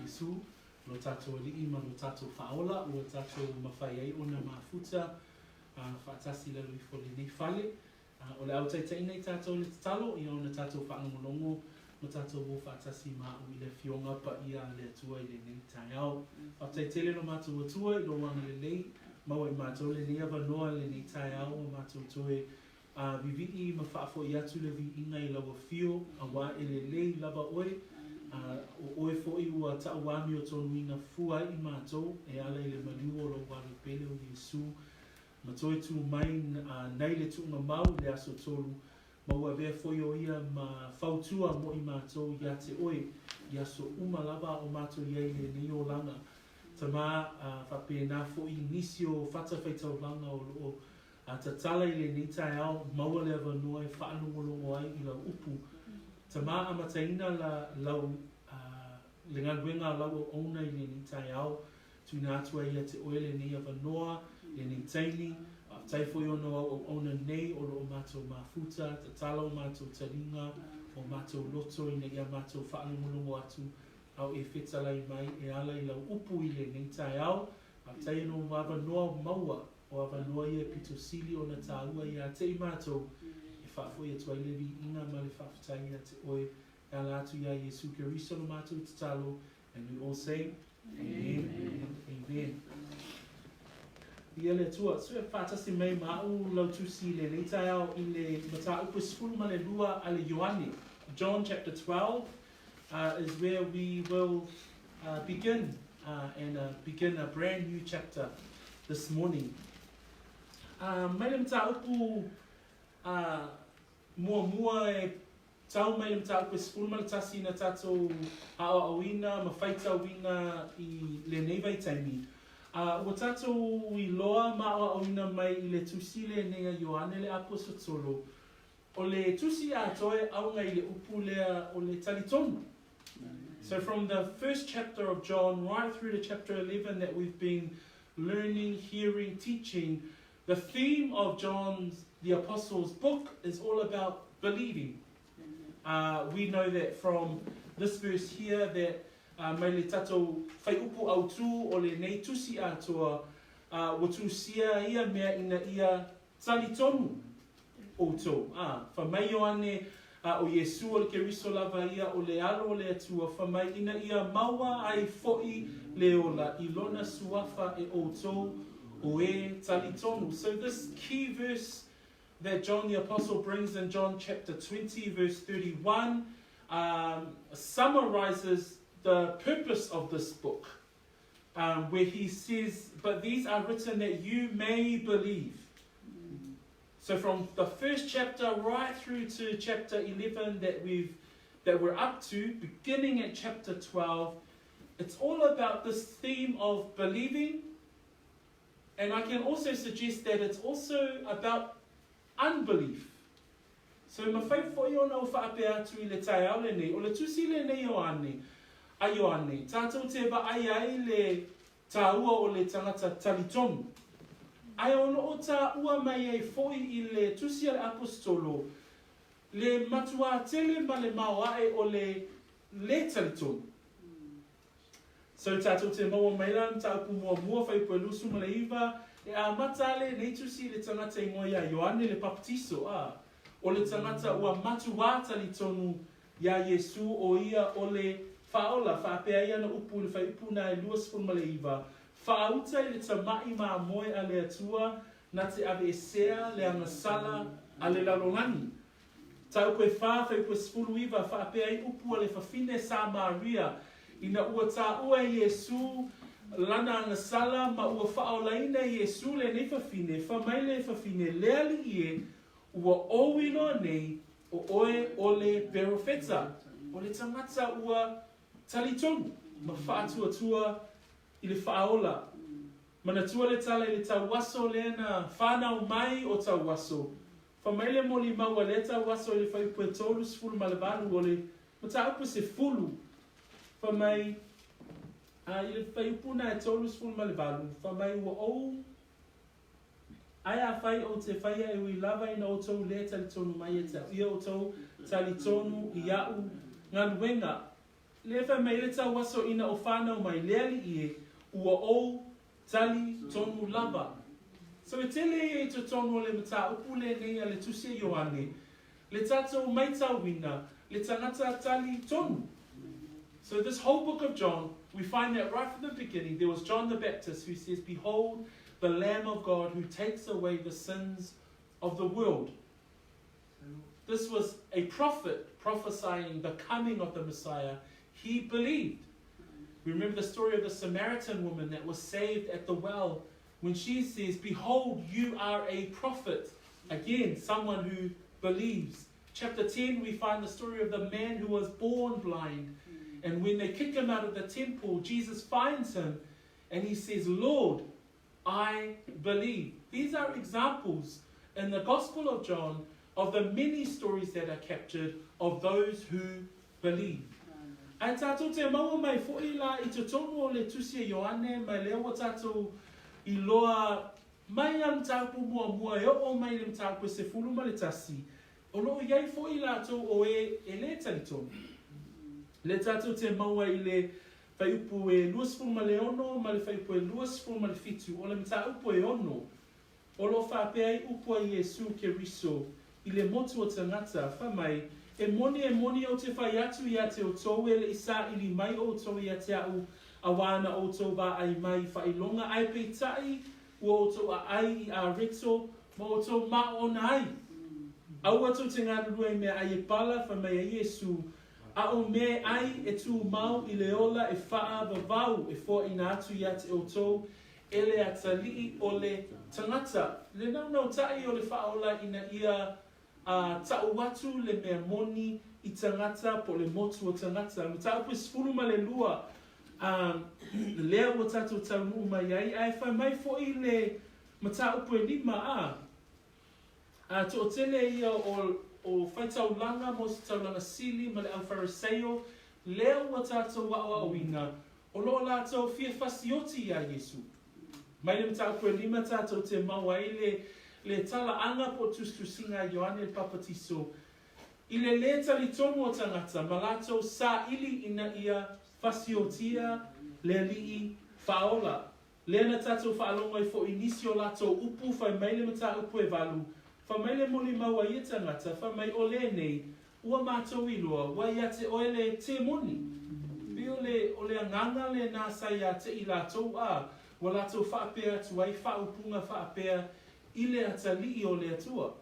Yesu, lo tatou li ma lo tatou faola, o tatou mawhai ai ona mafuta, whaatasi la lui fo le nei fale, o le au taitai nei tatou le tatalo, i ona tatou whaangolongo, no tatou wo whaatasi ma u i le fionga pa ia le atua i le nei tai au. Whaataitele no mātou atua i lo wanga le nei, maua i mātou le nei avanoa le nei tai au, o mātou toe vivi ma whaafo i atu le vi inga i lawa fio, a wā e le lei lava oe, o oe fo i ua ta wami o tonu inga fua i mātou, e ala i le maliu o lo wale pele o Yesu, ma toe tu mai nei le tunga mau le aso tolu, ma ua vea foi o ia ma fautua mo i mātou ia te oe, ia so uma lava o mātou iei le nei o langa. Ta mā whapena fo i nisi o whatawhaitau langa o loo, ta tala i le nei tai au, maua le avanua e whaanongolongo ai i lau upu. Ta mā amataina lau le ngaluenga lau o ona i le nei tai au, tuna atua ia te oe le nei avanoa, le nei taini, tai foi ono o ona nei o lo mātou mafuta, ta tala o mātou taringa, o mātou loto i nei a mātou whaanongolongo atu, au e whetalai mai e ala i lau upu i le nei tai au, a tai no avanoa maua, o avanoa ia pito sili o na tāua ia te i mātou, e whaafoi atua i le vi inga ma le whaafutai ia te oe, e ala atu ia Yesu Keriso no mātou te talo, and we all say, Amen, Amen, Amen. Ia le tua, so e whaatasi mai mau lau tusi le nei tai au i le mata upu sifuru ma le lua a le Ioane. John chapter 12 is where we will begin and begin a brand new chapter this morning. Mai le mata upu mua e tau mai le mata upu sifuru ma le tasi na tatou awina, ma whaita winga i le nei vai taimi. Ua tatou i loa maua auina mai i le tusi le nea Ioane le apostolo. O le tusi a toe aunga i le upu lea o le talitonu. So from the first chapter of John right through to chapter 11 that we've been learning, hearing, teaching, the theme of John's, the apostles' book is all about believing. We know that from this verse here that mai le tatou whai upu au tū o le nei tusi atoa wa tusia ia mea ina ia talitonu o tō. Whamai Ioane o Yesu o le Keriso lava ia o le alo o le atua, whamai ina ia maua ai fo'i le ola i lona suafa e o tō o e talitonu. So this key verse that John the Apostle brings in John chapter 20 verse 31 summarizes the purpose of this book, where he says, but these are written that you may believe. So from the first chapter right through to chapter 11 that we're up to, beginning at chapter 12, it's all about this theme of believing, and I can also suggest that it's also about unbelief. So mawhai fo i ona o whaapea atu i le tai au le nei, o le tusi le nei Ioane, tātou te wa ai le tāua o le tangata talitonu. Ai ono o tā ua mai ai foi i le tusi al apostolo, le matua tele ma le maoae o le talitonu. So tātou te maua mai lan, tāupu mua whai puelusu ma le iwa, e a matale nei tusi le tangata ingoa ia Ioane le baptiso, o le tangata ua matua talitonu ia Yesu o ia o le Whaola, whaapea ia na upu le whaipu na e luas fun le iwa. Whaauta i le tamai maa moe a le atua, na te ave e sea le angasala a le lalongani. Tau koe whaipu sfulu iwa, whaapea i upu a le whawhine sa Maria, ina ua tā ua Yesu, lana angasala, ma ua whaola ina Yesu le nei whawhine, whamai le whawhine, lea li ie, ua owino nei, o oe o le perofeta, o le tangata ua talitonu, ma whaatuatua i le whaola. Mana tua le tala i le tauwaso le na whanau mai o tauwaso. Whamai le moli maua le tauwaso i le whaipue tolu sifuru ma le walu o le mataupu se fulu. Whamai i le whaipuna e tolu sifuru ma le walu. Whamai ua ou aia whai o te whaia e ui lava ina o tau le talitonu mai e tau. Ia o tau talitonu i au ngaluenga. le fa mai le tau waso ina o whanau mai leali ie ua o tali tonu lava. So e tele e to tonu le mata upu le nei a le tusia Ioane, le tatou mai tauina, le tangata tali tonu. So this whole book of John, we find that right from the beginning, there was John the Baptist who says, behold, the Lamb of God who takes away the sins of the world. This was a prophet prophesying the coming of the Messiah. He believed. We remember the story of the Samaritan woman that was saved at the well when she says, behold, you are a prophet. Again, someone who believes. Chapter 10, we find the story of the man who was born blind. And when they kick him out of the temple, Jesus finds him and he says, Lord, I believe. These are examples in the Gospel of John of the many stories that are captured of those who believe. Ai tātou te maua mai fo'i la I te tonu o le tusia Ioane mai leo o tātou I loa mai am tāpu mua e o mai le tāpu se fulu ma le tasi. O loo iai fo'i la tau o e le tali tonu. Le tātou te maua I le whaiupu e luasfulu ma le ono ma le whaiupu e luasfulu ma le fitu. O le mta upu e ono. O lo whapea I upu a Iesu ke riso I le motu o tangata whamai e moni o te whaiatu I te o tau e le isa ili mai o tau I te au awana o tau ba ai mai whailonga ai peitai ua o tau a ai I a reto ma o tau ma o nai. Au atu te ngāru rue mea ai e pala whamai a Iesu a o mea ai e tū mau I le ola e whaa vavau e fo ina atu I te o tau e le atalii o le tangata. Le nau tai o le whaa ola ina ia tau watu le mea moni I tangata po le motu o tangata. Ma tau pe sfulu ma le lua lea o tatu tau nuu mai ai whai mai fo I le ma tau pe lima to o tele ia o whaitau langa mo se tau langa sili ma le au fariseo lea o tatu wa o ina o lo la tau fia fasioti a Yesu. Mai le ma tau pe lima tatu te maua le tala anga po tustusinga Ioane le papatiso. I le tali tonu o tangata, ma lato sa ili ina ia fasiotia le lii faola. Lena tato whaalonga I fo inisio lato upu whai mai le mata upu e valu. Whai mai le moli maua I tangata, whai mai o le nei, ua mato iloa, wai ate oele te moni. Pio o le anganga le nasa ia te I lato wa lato whaapea tuai whaupunga whaapea I le atalii o le atua.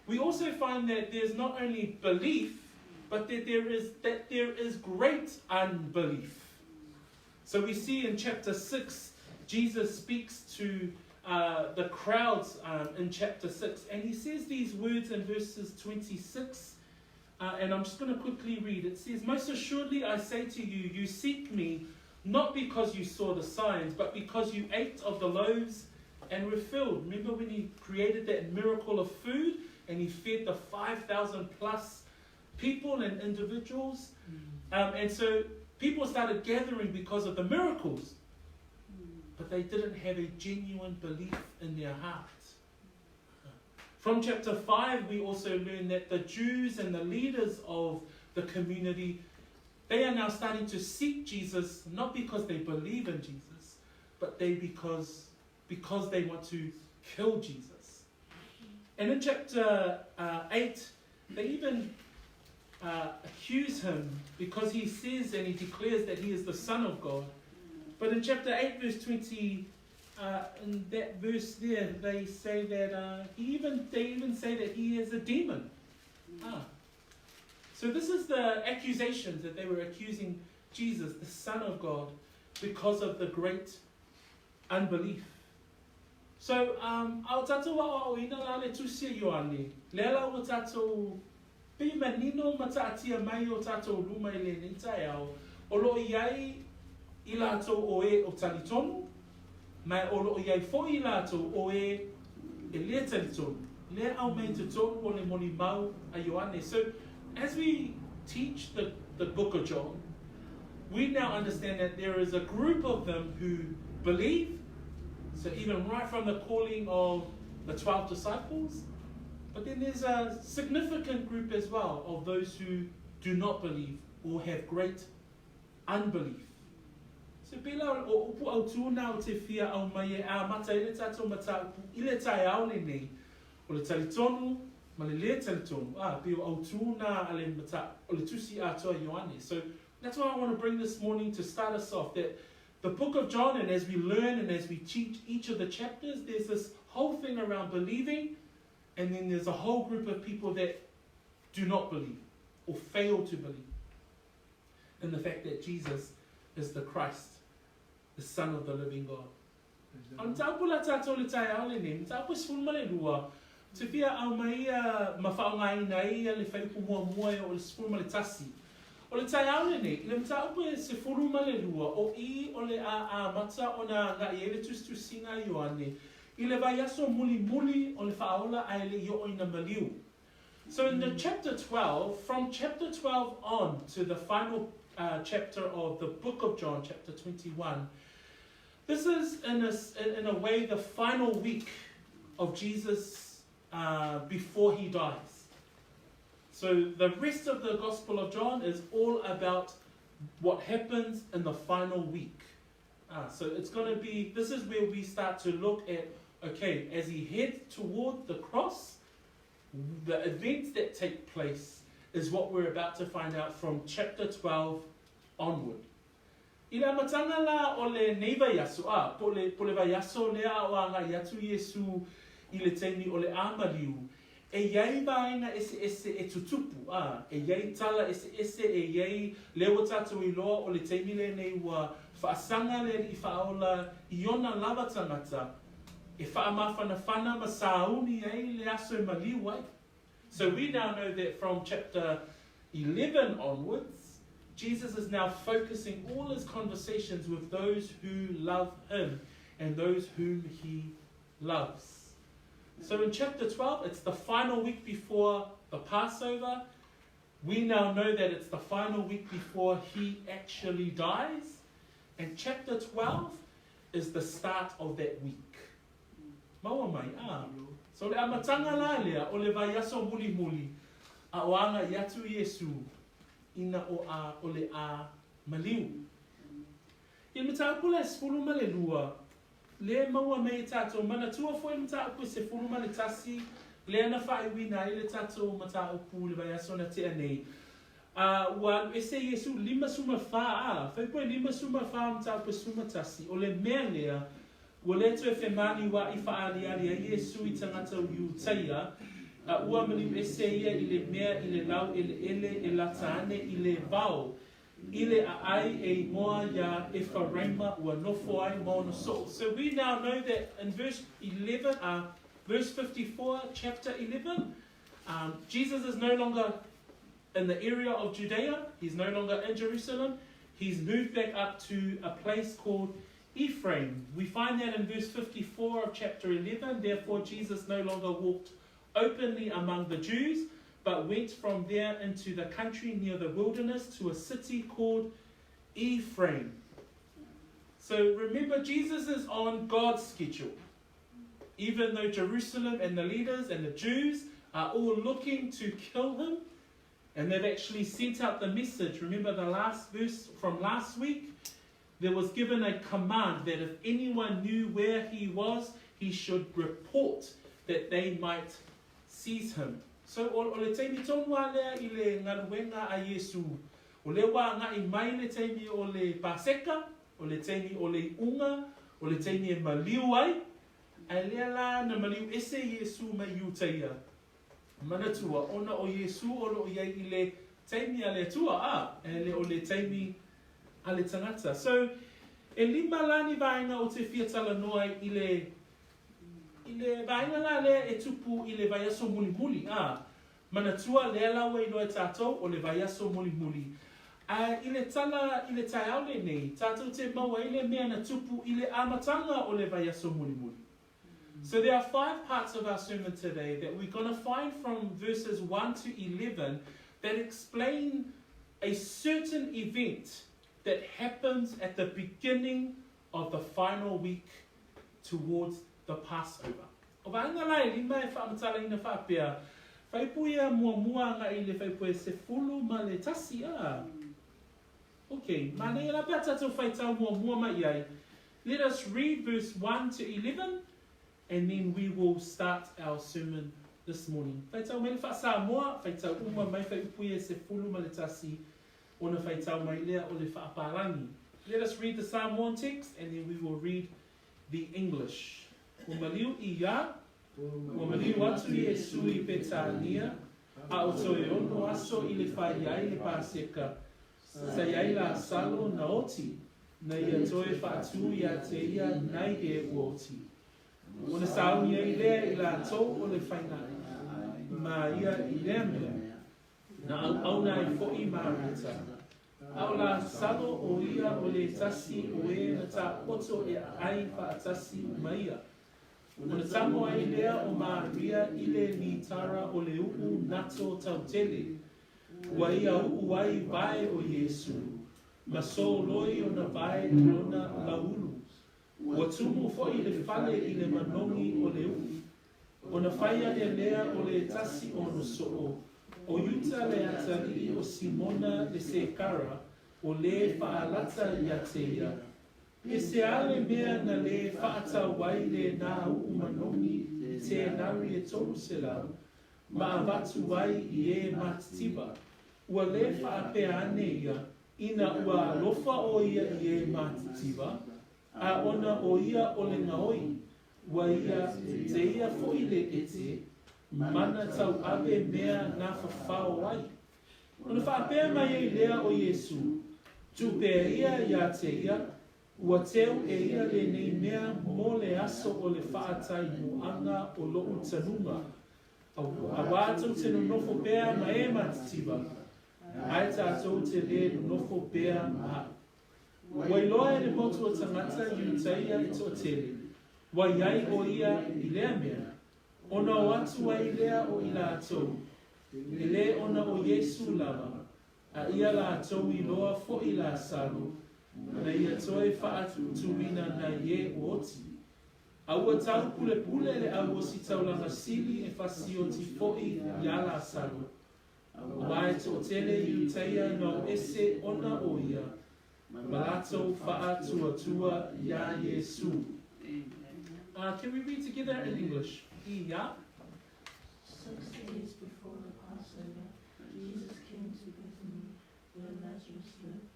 We also find that there's not only belief, but that there is great unbelief. So we see in chapter 6, Jesus speaks to the crowds in chapter 6, and he says these words in verses 26, and I'm just going to quickly read. It says, most assuredly I say to you, you seek me not because you saw the signs, but because you ate of the loaves and were filled. Remember when he created that miracle of food and he fed the 5,000 plus people and individuals? And so people started gathering because of the miracles, but they didn't have a genuine belief in their hearts. From chapter 5, we also learn that the Jews and the leaders of the community, they are now starting to seek Jesus, not because they believe in Jesus, but because they want to kill Jesus. And in chapter 8, they even accuse him because he says and he declares that he is the Son of God. But in chapter 8, verse 20, in that verse there, they say that they even say that he is a demon. So this is the accusations that they were accusing Jesus, the Son of God, because of the great unbelief. So, au tātou wa o ina la le tusia Ioane. Lela o tātou pi manino mataatia mai o tātou luma I le nitai au. O lo iai I lātou o e o talitonu, mai o lo iai fo I lātou o e le talitonu. Le au mei te tonu o le moni mau a Ioane. So, as we teach the book of John, we now understand that there is a group of them who believe. So even right from the calling of the 12 disciples, but then there's a significant group as well of those who do not believe or have great unbelief. So bila o upu au tūna o te whia au mai e a mata i le tātou mata upu i le tai au le nei o le talitonu ma le le talitonu pio au tūna a le mata o le tusi a toa Ioane. So that's why I want to bring this morning to start us off, that the book of John, and as we learn and as we teach each of the chapters, there's this whole thing around believing, and then there's a whole group of people that do not believe or fail to believe in the fact that Jesus is the Christ, the Son of the living God. Am taupula tātou le tai au le ne, taupu sfulma le lua, te whia au mai mawhaongai nei le whaipu mua mua o le sfulma le tasi. O le tai au le ne, le taupu e se fuluma le lua, o I o le a mata o na ngā i ele tustu singa Ioane, I le vaiaso mulimuli o le whaola ai le i o ina maliu. So in the chapter 12, from chapter 12 on to the final chapter of the book of John, chapter 21, this is in a way the final week of Jesus before he dies. So the rest of the Gospel of John is all about what happens in the final week. So it's going to be, this is where we start to look at, okay, as he heads toward the cross, the events that take place is what we're about to find out from chapter 12 onward. I le amatanga la o le nei vaiaso, po le vaiaso lea o anga iatu Iesu I le teimi o le amaliu, e iai vaenga ese e tutupu, e iai tala ese e iai lewa tatu I loa o le teimi le nei ua whaasanga le I whaola I ona lava tangata, e whaamawhanawhana ma sauni ai le aso e maliu ai. So we now know that from chapter 11 onwards, Jesus is now focusing all his conversations with those who love him and those whom he loves. So in chapter 12, it's the final week before the Passover. We now know that it's the final week before he actually dies. And chapter 12 is the start of that week. Maua mai, So le amatanga la lea o le vaiaso mulimuli a oanga iatu Iesu ina o le a maliu. I mataupula e sefuluma le lua, le maua mei tātou mana tua foi mataupu se fuluma le tasi, le ana whaiwina I le tātou mataupu le vaiaso na te anei. Ua ese Iesu lima suma wha whaipoe lima suma wha mataupu suma tasi, o le mea lea, ua le tu e whemani wa I whaali ali a Iesu I tangata u taia, ua maliu ese ia I le mea I le lau I le ele e latane I le vau, I le ai e moa ia e whareima ua nofo ai mauna so. So we now know that in verse 11, verse 54, chapter 11, Jesus is no longer in the area of Judea, he's no longer in Jerusalem, he's moved back up to a place called Ephraim. We find that in verse 54 of chapter 11, therefore Jesus no longer walked openly among the Jews, but went from there into the country near the wilderness to a city called Ephraim. So remember, Jesus is on God's schedule. Even though Jerusalem and the leaders and the Jews are all looking to kill him, and they've actually sent out the message. Remember the last verse from last week? There was given a command that if anyone knew where he was, he should report that they might seize him. So o le teimi tonua lea I le ngaluenga a Iesu. O le wā ngai mai le teimi o le paseka, o le teimi o le unga, o le teimi e maliu ai. Ai lea la na maliu ese Iesu mai iutaia. Manatua, ona o Iesu o lo iai I le teimi a le tua le o le teimi a le tangata. So e lima lani vaenga o te whiatala noa I le vaenga la le e tupu I le vaiaso mulimuli. Manatua le lawa I noe tātou o le vaiaso mulimuli. I le tala, I le tai au le nei, tātou te maua I le mea na tupu I le amatanga o le vaiaso mulimuli. So there are 5 parts of our sermon today that we're going to find from verses 1 to 11 that explain a certain event that happens at the beginning of the final week towards the Passover. O vaenga lai lima e whaamatala ina whaapea, whaipuia mua nga I le whaipue se fulu ma le tasi Okay, mane la pata to whaitau mua mai ai. Let us read verse 1 to 11, and then we will start our sermon this morning. Whaitau mai le whaasa moa, whaitau uma mai whai upuia se fulu ma le tasi, ona whaitau mai lea o le whaaparangi. Let us read the Samoan text, and then we will read the English. Umaliu ia, umaliu atu I Yesu I Betania, a o toe ono aso I le whaiai le paseka, sa iai la salo na oti, na ia toe whaatu ia te ia nai e uoti. O na sauni ai lea I la tau o le whainai, ma ia I lea mea, na au na I fo'i marita. Au la salo o ia o le tasi o e na ta oto e ai whaatasi maia. O na tamo ai lea o Maria I le ni tara o le upu nato tautele. Ua ia upu ai vai o Yesu. Ma so loi o na vai lona laulu. Ua tumu fo'i le fale I le manongi o le upu. O na whaia lea o le tasi o no soo. O yuta le atali o Simona le Sekara. O le whaalata ia te ia. E se ale mea na le whaata wai le nā umanongi te nari e tolu se lau. Ma avatu wai I e matitiba. Ua le whaapea ane ia, ina ua alofa o ia I e matitiba. A ona o ia o le ngaoi. Ua ia te ia fo'i le ete. Mana tau abe mea na whawhao wai. Ona whaapea mai e lea o Yesu. Tupea ia te ia, ua teu e ia le nei mea mo le aso o le whaatai moanga o loo tanunga. A wātou te nonofo pēa ma e matitiba, ai tātou te le nonofo pēa ma. Wai loa e le motu o tangata I utaia I tō tele, wai ai o ia I lea mea, ona o atu ai lea o I lātou, e le ona o Yesu lava. A ia la tau I loa fo I la salo, na ia toe whaatutuina na ie o oti. A ua tau pule pule le au o si taulanga sili e whasi o ti fo I ia la salo. Mai tō tele I utaia no ese ona o ia, malato whaatuatua ia Yesu. Can we read together in English? Ia. 6 days before the Passover, Jesus came to Bethany, where Lazarus lived,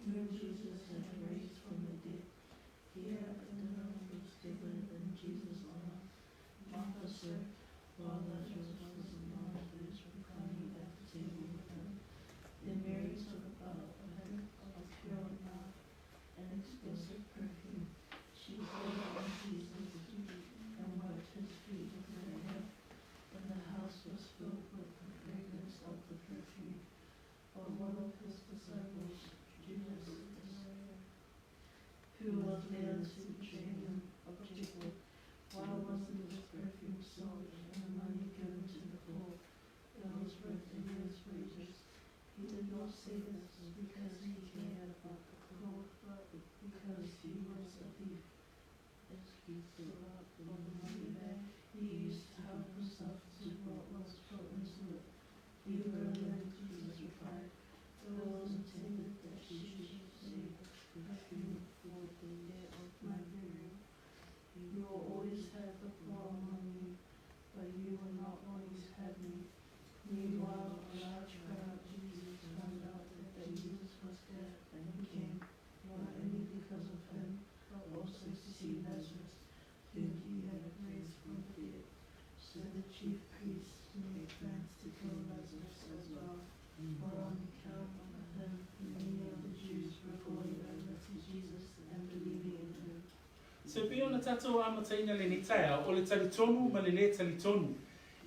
whom Jesus had raised from the dead. Here at the dinner was gathered in Jesus' honor. Martha served, while Lazarus was among those reclining at the table with him. Then Mary took a bag of pure nard, an expensive perfume. She poured it on Jesus' feet and wiped his feet with her hair. And the house was filled with the fragrance of the perfume. But one of his disciples, Judas Iscariot, who was there to betray him, objected, why wasn't this perfume sold and the money given to the poor? It was worth in his wages. He did not say this because he cared about the poor, but because he was a thief. As he threw out the money bag, he used to help himself to what was put into it. He and Jesus replied, it was intended that she should save the perfume for the day of my burial. You will always have the poor among you, but you will not always have me. Meanwhile, a large crowd of Jesus found out that Jesus was dead and he came, not only because of him, but also to see Lazarus, whom he had raised from the dead. So the chief priests made plans to kill Lazarus as well, for on account of him, many of the Jews were going over to Jesus and believing in him. So pe ona tatou amataina le nitaia o le talitonu ma le talitonu.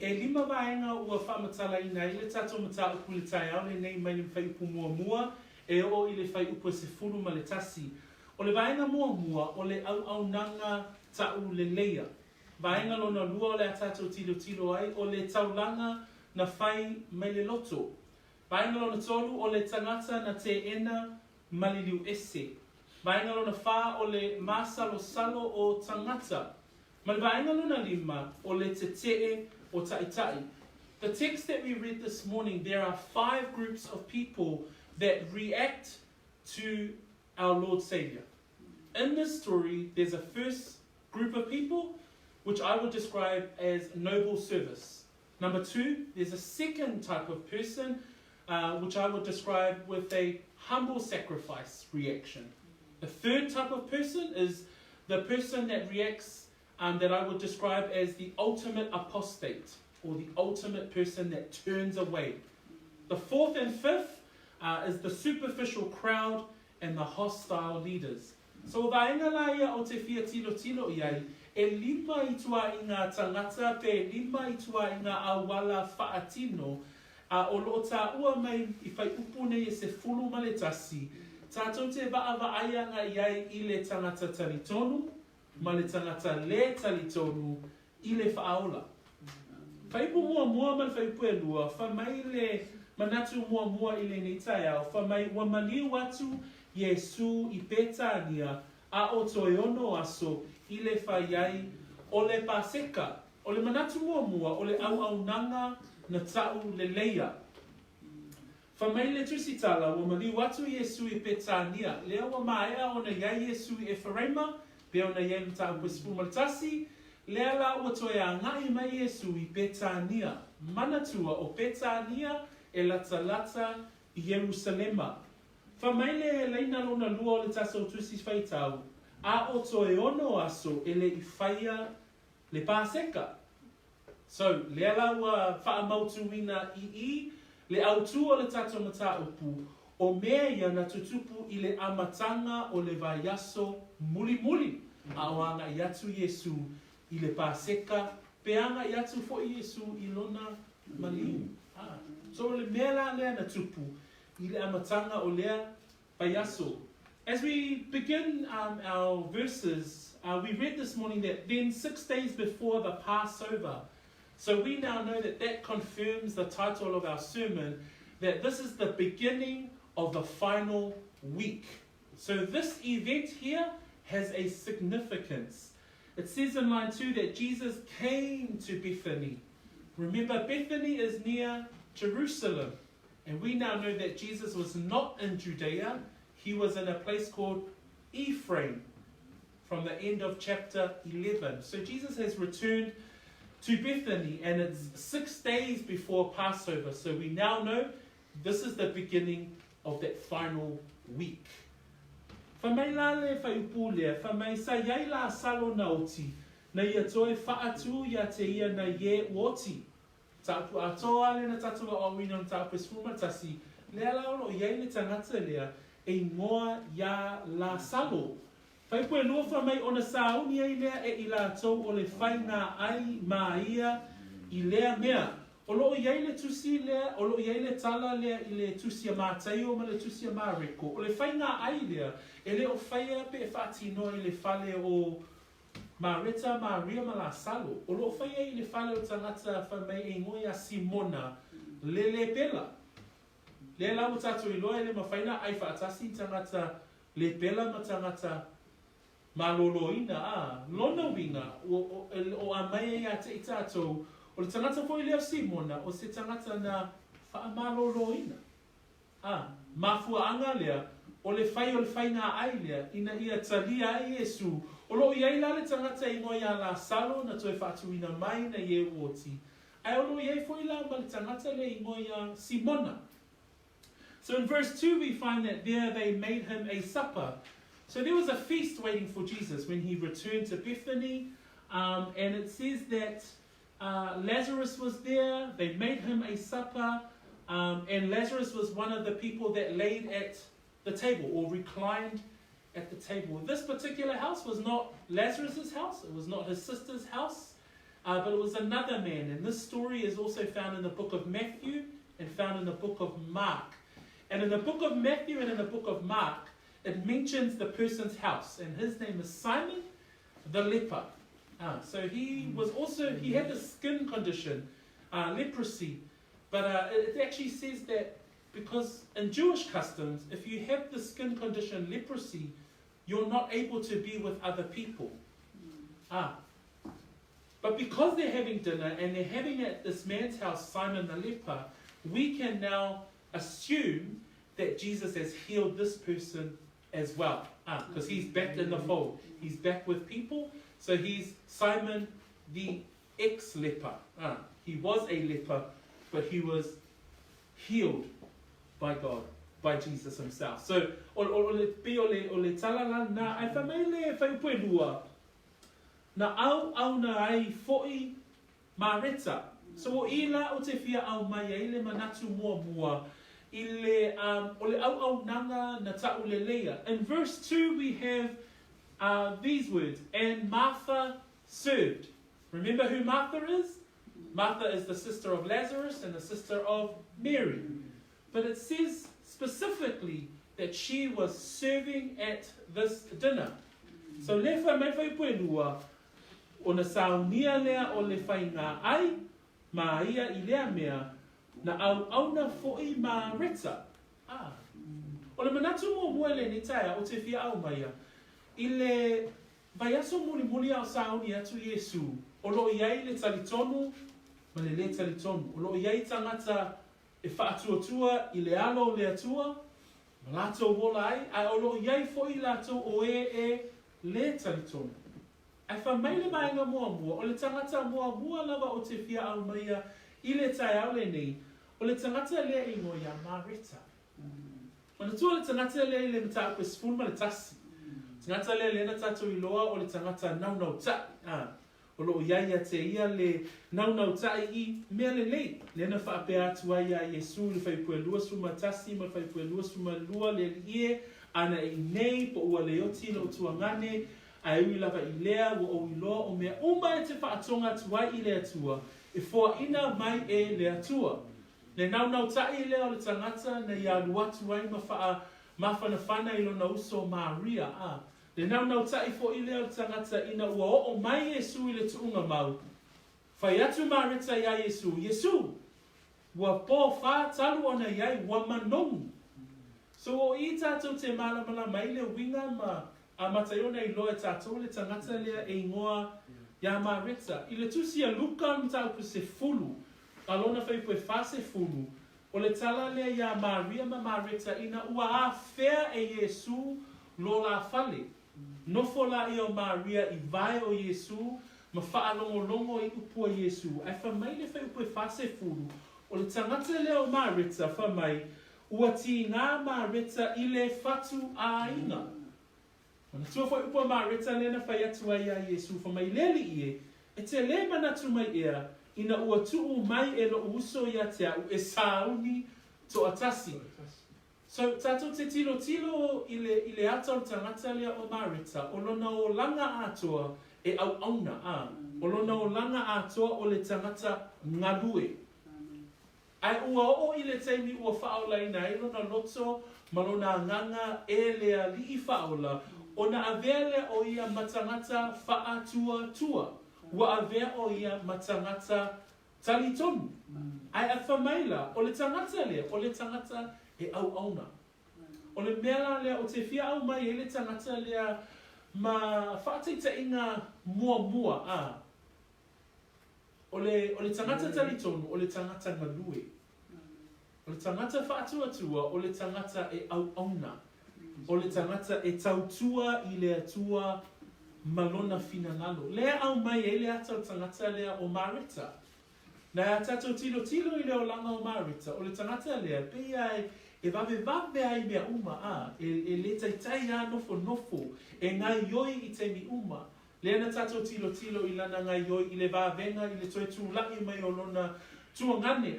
E lima vaenga ua whamatala ina I le tatou mata upu le tai au le nei mai le whai upu mua e o I le whai upu se furu ma le tasi. O le vaenga mua o le au nanga tau le leia. Vaenga lona lua o le atatou tilo ai o le taulanga na whai mai le loto. Vaenga lona tolu o le tangata na te ena maliliu ese. Vaenga lona wha o le masalo salo o tangata. Ma le vaenga lona lima o le te o taitai. The text that we read this morning, there are 5 groups of people that react to our Lord Saviour. In this story, there's a first group of people, which I would describe as noble service. Number two, there's a second type of person, which I would describe with a humble sacrifice reaction. The third type of person is the person that reacts, that I would describe as the ultimate apostate, or the ultimate person that turns away. The fourth and fifth is the superficial crowd and the hostile leaders. So vaenga la ia o te fia tilo iai, e lima i tua i ngā tangata, pe lima i tua i ngā awala whaatino, o loo tā ua mai i whai upune e se fulu maletasi, tātou te vaa aia ngā iai i le tangata talitonu, ma le tangata le talitonu, i le whaaola. Whaipu mua ma le whaipu e lua, whamai le manatu mua i le neitai au, whamai ua maliu atu Yesu i Petania, a o toi ono aso, i le whaiai, o le paseka, o le manatu mua, o le au nanga na tau le leia. Whamai le tusitala, ua maliu atu Yesu i Petania, lea ua maea o na iai Yesu i Ephraima, pe o na iai na tau pesipu maltasi, lea la ua toi a ngai mai Yesu i Petania, manatua o Petania e lata i Jerusalema. Whamaile leina lona lua o le taso tusi whaitau, a o toe ono aso e le i whaia le pāseka. So, lea laua whaamautuina i le autu o le tato mata upu, o mea ia na tutupu i le amatanga o le vaiaso mulimuli, a oanga i atu Yesu i le pāseka, peanga i atu fo i Yesu i lona maliu. So, le mea la lea na tupu, i le amatanga o lea vaiaso. As we begin our verses, we read this morning that then 6 days before the Passover. So we now know that that confirms the title of our sermon, that this is the beginning of the final week. So this event here has a significance. It says in line 2 that Jesus came to Bethany. Remember, Bethany is near Jerusalem. And we now know that Jesus was not in Judea. He was in a place called Ephraim from the end of chapter 11. So Jesus has returned to Bethany, and it's 6 days before Passover. So we now know this is the beginning of that final week. Whamai lale whaiupu lea, whamai sa iai la salo na oti, na ia toe whaatu ia te ia na ye oti. Tāpu atoa le na tatua o wina na tāpu esfuma tasi, lea laolo iai le tangata lea, e ngoa ia la salo. Whaipu e lua whamai o na sauni ai lea e i la tau o le whainga ai maa ia i lea mea. O loo iai le tusi lea, o loo iai le tala lea i le tusi a mātai o ma le tusi a māreko. O le whainga ai lea, e le o whaia pe e whaatino i le whale o Mareta Maria Malasalo. O lo whaia i le whale o tangata whamai e ngoia Simona le pela. Le lau tatu i loa le mawhaina ai whaatasi tangata le pela ma tangata maloloina lona winga o amai ia te i tātou. O le tangata fo i leo Simona o se tangata na whaamaloloina. Mafua anga lea o le whai o le whainga ai lea ina ia talia ai Yesu. O lo iai la le tangata i ngoia la salo na toe whaatuina mai na ye oti. Ai o lo iai fo i la ma le tangata le i ngoia Simona. So in verse 2 we find that there they made him a supper. So there was a feast waiting for Jesus when he returned to Bethany. And it says that Lazarus was there, they made him a supper. And Lazarus was one of the people that laid at the table or reclined at the table. This particular house was not Lazarus' house, it was not his sister's house, but it was another man. And this story is also found in the book of Matthew and found in the book of Mark. And in the book of Matthew and in the book of Mark, it mentions the person's house, and his name is Simon the leper. So he had a skin condition, leprosy, but it actually says that because in Jewish customs, if you have the skin condition leprosy, you're not able to be with other people. But because they're having dinner and they're having at this man's house, Simon the leper, we can now assume that Jesus has healed this person as well. Because he's back in the fold. He's back with people. So he's Simon the ex-leper. He was a leper, but he was healed by God, by Jesus himself. So, ole talanga na ai whamaile whaipuelua. Na au na ai fo'i mareta. So o ila o te fia au mai ile manatu mua. Ile ole au nanga na ta'ulelea. In verse 2 we have these words, and Martha served. Remember who Martha is? Martha is the sister of Lazarus and the sister of Mary. But it says specifically that she was serving at this dinner. So lefa mai whai puelua, o na saunia lea o le whainga ai, ma ia I lea mea, na au na fo'i ma reta. O le manatu mo muele ni taia o te fia au maia. I le vaiaso mulimuli au saunia atu Yesu. O lo iai le talitonu, ma le talitonu. O lo iai tangata e whaatuatua I le alo le atua, ma lato wola ai o lo iai fo'i lato o le talitonu. Ai whamaile mainga mua, o le tangata mua lava o te fia au maia, I le tai au le nei, o le tangata lea ingo ia mareta. Mana tua le tangata lea le mta ape sifun ma le tasi. Tangata lea le na tato I loa o le tangata nau ta. O lo iaia te ia le nau ta I mea le lei. Le na whaape atua ia Yesu le whaipuelua suma tasi ma whaipuelua suma lua le ie ana I nei po ua leoti no tuangane a ui lava I lea o iloa o mea uma e te whaatonga tua I le atua e fua ina mai le atua. Le nau tai lea o le tangata na ia luatu ai ma whana I lona uso Maria. Le nau tai fo I lea o le tangata ina ua o mai Yesu I le tuunga mau. Whai atu mareta ia Yesu, ua pō wha talu ona iai ua manongu. So o I tātou te malamala mai le winga ma a mataiona I loa e tātou le tangata lea e ingoa ia mareta. I le tusia Luka mtau se fulu. Alona whaipu e whase fulu. O le tala lea ia Maria ma mareta ina ua a whea e Yesu lo la fale. Nofo la I o Maria I vai o Yesu ma whaalongolongo I upua Yesu. Ai whamai le whaipu e whase fulu. O le tangata lea o mareta whamai ua ti ngā mareta I le whatu a inga. Ona tua fo upua mareta lena whai atua ia Yesu whamai leli e te le manatu mai ea ina ua tuu mai e lo uso ia te au e sauni to atasi. So tato te tilo I le ata o tangata lea o mareta o lona o langa atua e au auna o lona o langa atua o le tangata ngalue. Ai ua o I le teimi ua whaolaina I lona loto ma lona nganga e lea li I whaola o na avele o ia matangata whaatua. Ua avea o ia matangata talitonu. Ai a whamaila o le tangata lea, o le tangata e au auna. O le mea lea o te fia au mai e le tangata lea ma whaataita inga mua. O le tangata talitonu, o le tangata ngalue. O le tangata whaatuatua, o le tangata e au auna. O le tangata e tautua I le atua malona fina ngalo. Lea au mai e le ata o tangata lea o mareta. Na tato tilo I le o langa o mareta. O le tangata lea pia e vave ai mea uma e le taitai a nofo. E ngai yoi I te mi uma. Lea na tato tilo I lana ngai yoi I le vavenga I le toe tūlai mai o lona tuangane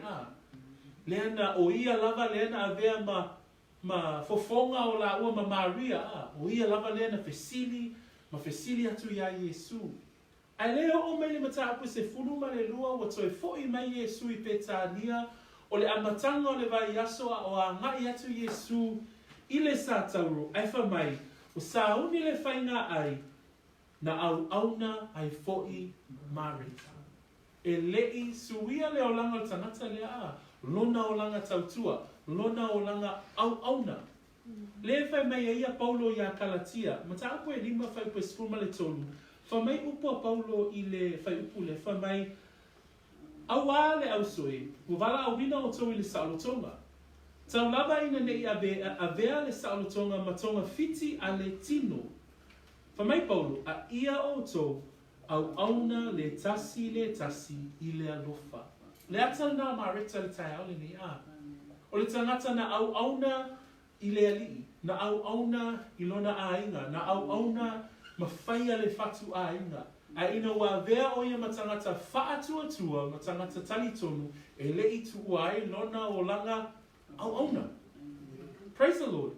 Lea na o ia lava lea na avea ma fofonga o la ua ma Maria O ia lava lea na fesili ma fesili atu ia Yesu. Ai leo o mai le mataapu se fulu ma le lua wa toi fo'i mai Yesu I petania o le amatanga o le vaiaso o a ngai atu Yesu I le sātauro ai whamai o sauni le whainga ai na au auna ai fo'i marita. E lei suia le o langa o tangata lea lona o langa tautua, lona o langa au auna. Le fai mai ia Paulo ia Kalatia, ma ta apu e lima fai pe skuma le tolu. Fa mai upo Paulo I le fai upu le, fa mai au a le au soe, ua wala au wina o tau I le salotonga. Tau lava ina nei a vea le saolotonga matonga fiti a le tino. Whamai Paulo, a ia o tō, au auna le tasi I le alofa. Le ata nā mareta le tai au le nei a. O le tangata na au auna I le alii, na au auna I lona ainga, na au auna mawhaia le fatu ainga. A ina wa vea o ia matangata whaatua matangata talitonu, e le I tu ai lona o langa au auna. Praise the Lord.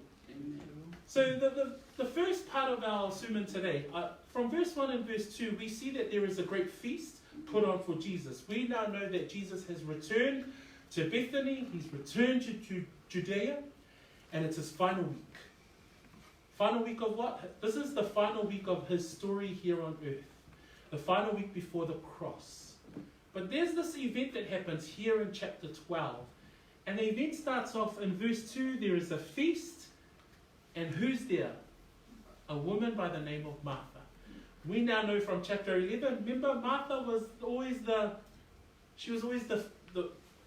So the first part of our sermon today, from verse 1 and verse 2, we see that there is a great feast put on for Jesus. We now know that Jesus has returned to Bethany, he's returned to Judea, and it's his final week. Final week of what? This is the final week of his story here on earth. The final week before the cross. But there's this event that happens here in chapter 12. And the event starts off in verse 2, there is a feast. And who's there? A woman by the name of Martha. We now know from chapter 11, remember Martha was always the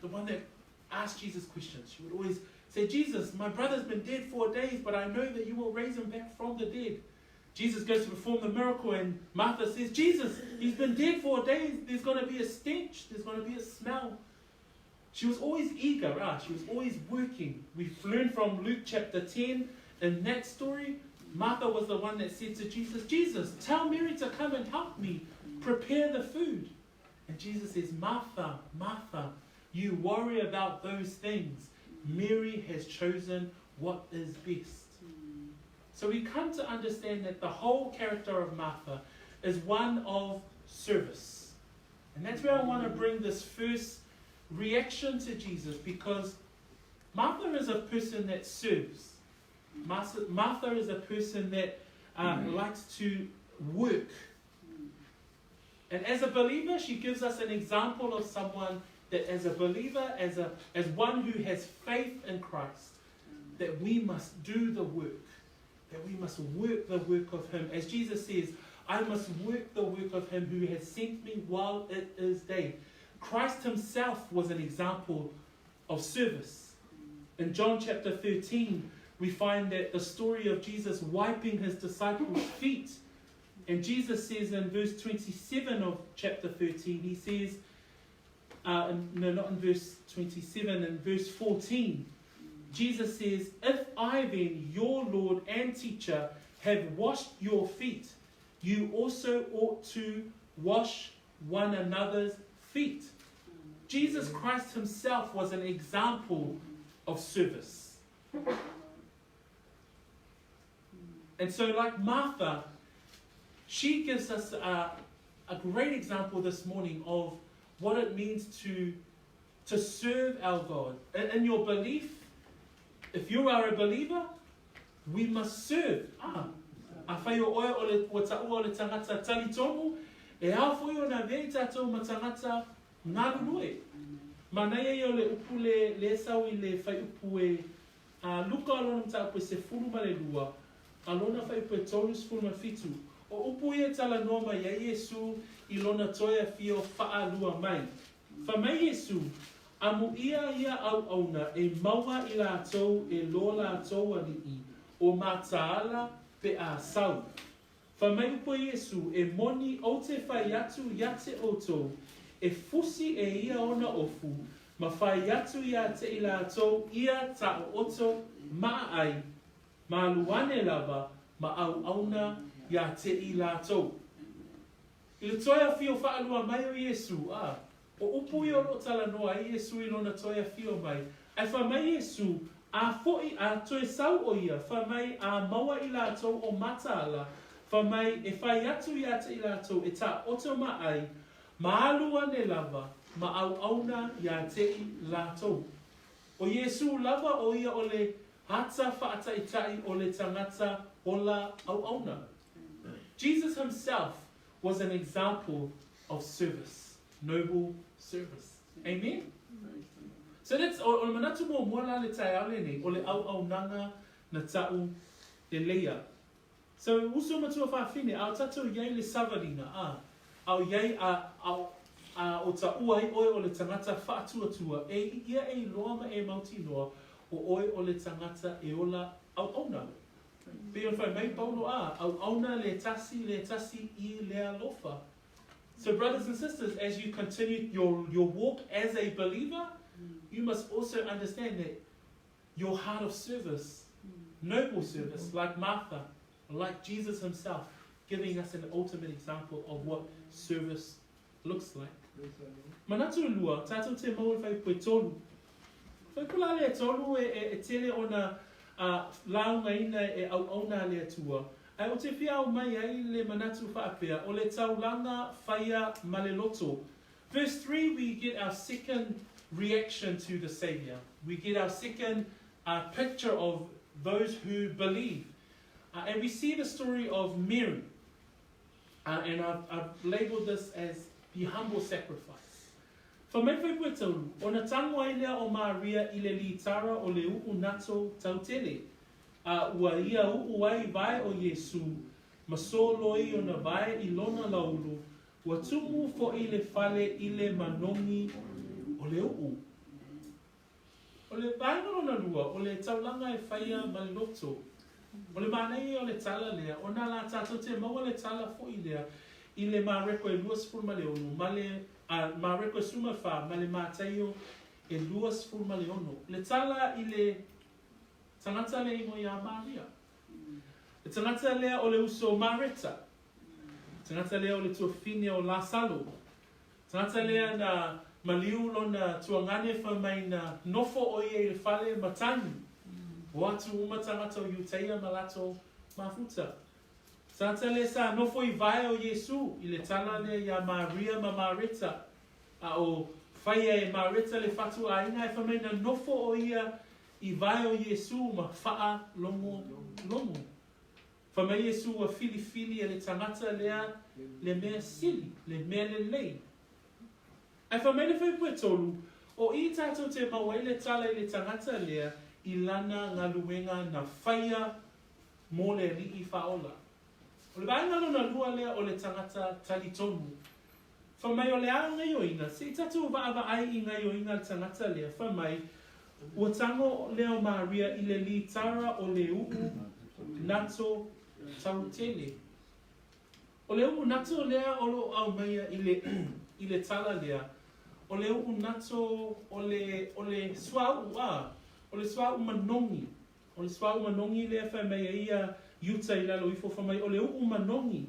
one that asked Jesus questions. She would always say, Jesus, my brother's been dead 4 days, but I know that you will raise him back from the dead. Jesus goes to perform the miracle and Martha says, Jesus, he's been dead 4 days. There's going to be a stench. There's going to be a smell. She was always eager. She was always working. We've learned from Luke chapter 10, in that story, Martha was the one that said to Jesus, Jesus, tell Mary to come and help me prepare the food. And Jesus says, Martha, Martha, you worry about those things. Mary has chosen what is best. So we come to understand that the whole character of Martha is one of service. And that's where I want to bring this first reaction to Jesus, because Martha is a person that serves. Martha is a person that likes to work. And as a believer, she gives us an example of someone that as a believer, as one who has faith in Christ, that we must do the work. That we must work the work of him. As Jesus says, I must work the work of him who has sent me while it is day. Christ himself was an example of service. In John chapter 13, we find that the story of Jesus wiping his disciples' feet. And Jesus says in verse 27 of chapter 13, he says, no, not in verse 27, in verse 14, Jesus says, if I then, your Lord and teacher, have washed your feet, you also ought to wash one another's feet. Jesus Christ himself was an example of service. And so like Martha, she gives us a great example this morning of what it means to serve our God. In your belief, if you are a believer, we must serve. A whai o oe o ta'ua o le tangata talitomu, e au fwoi o na vei tātou ma tangata ngā runue. Manai e o le upu le sau I le whai upu e luka alona mta upu se furu ma le lua, alona whai upu e tolu se furu ma fitu. O upu e tala noa mai a Yesu I lona toia fio wha lua mai. Whamai Yesu, amu ia au auna e maua I lātou e lo lātou ani I o mātaala pe a sau. Whamai upo Yesu e moni o te whai atu ia te oto e fusi e ia ona ofu ma whai atu ia te I lātou ia ta o oto maa ai ma luane lava ma au auna ia te I lātou. I le toia fio whaalua mai o Yesu o upu I o lo tala noa I Yesu I lona toia fio mai. Ai whamai Yesu a foi a toe sau o ia, whamai a maua I lātou o mataala, whamai e whai atu ia te I lātou e tā oto ma ai, ma alua ne lava, ma au auna ia te I lātou. O Yesu lava o ia o le hata whaata I tai o le tangata o la au auna. Jesus himself was an example of service, noble service. Amen? So that's o le manatu mo mola le tai au le nei, o le au nanga na tau le leia. So uso matua whawhine, au tatou iei le savarina, au iei o ta uai oe o le tangata whaatuatua, e ia e loa ma e mauti noa, o oe o le tangata e ola au auna. Pia whai mai paulo au auna le tasi I le alofa. So brothers and sisters, as you continue your walk as a believer, you must also understand that your heart of service, noble service, like Martha, like Jesus himself, giving us an ultimate example of what service looks like. Manatu lua, tātou te maua whai pui tolu. Whai pula lea tolu e tele ona launga ina e au auna lea tua. Ai o te whia au mai ai le manatu whaapea, o le taulanga whaia maleloto. Verse 3, we get our second reaction to the Saviour. We get our second picture of those who believe. And we see the story of Mary. And I've labeled this as the humble sacrifice. For me whai pui tauru, o na tango ai lea o Maria I le litara o le uu nato tautele. Ua ia uu ai vai o Yesu, masolo I o na vai I lona laulu, ua tumu fo I le fale I le manongi o le uu. O le vainga na lua, o le taulanga e whaia maliloto. O le manei o le tala lea, o na la tato te maua le tala fo I lea, I le mareko e luas furma leonu, mareko e suma wha, ma le mātaio e luas furma leonu. Le tala I le tangata le ingo ia Maria. Le tangata lea o le uso Marita. Tangata lea o le tuafine o Lasalo. Tangata lea na maliu lo na tuangane wha mai na nofo o ie le fale matani. O atu umatangata o Iutaia malato mafuta. Tangata lea sa nofo I vai o Yesu. I le tala lea ia Maria ma Marita. O whaia e Marita le fatu a inga e wha mai na nofo o ia I vai o Yesu ma faa longo. Wha mai Yesu wa fili e le tangata lea le mea sili, le mea le lei. Ai wha mai le whai pue tolu, o I tātou te maua I le tala I le tangata lea, I lana ngā luenga na whaia mō le rii whaola. O le vaenga na lua lea o le tangata talitonu. Wha mai o le a ngai oinga, se tātou vaava ai I ngai oinga le tangata lea, wha mai, ua tango leo Maria I le litara o le uu nato tautele. O le uu nato lea o lo au maia I le tala lea. O le uu nato o le swau o le swau manongi. O le swau manongi lea whai maia ia yuta I lalo ifo wha mai. O le uu manongi.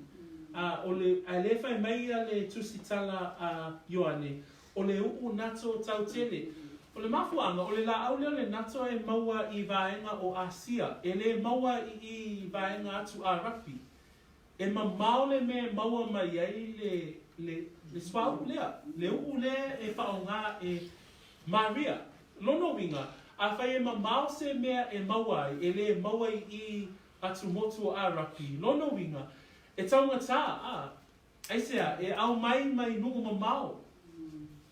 O le whai maia le tusitala Ioane. O le uu nato tautele. O le mafuanga, o le la au leo le nato e maua I vaenga o Asia. E le maua I vaenga atu a rapi. E mamau le me maua mai ai le swau lea. Le uu lea e whaonga e Maria. Lono winga. A whai e mamau se mea e maua ai. E le maua I atu motu a rapi. Lono winga. E taunga tā. Aisea, e au mai nungu mamau.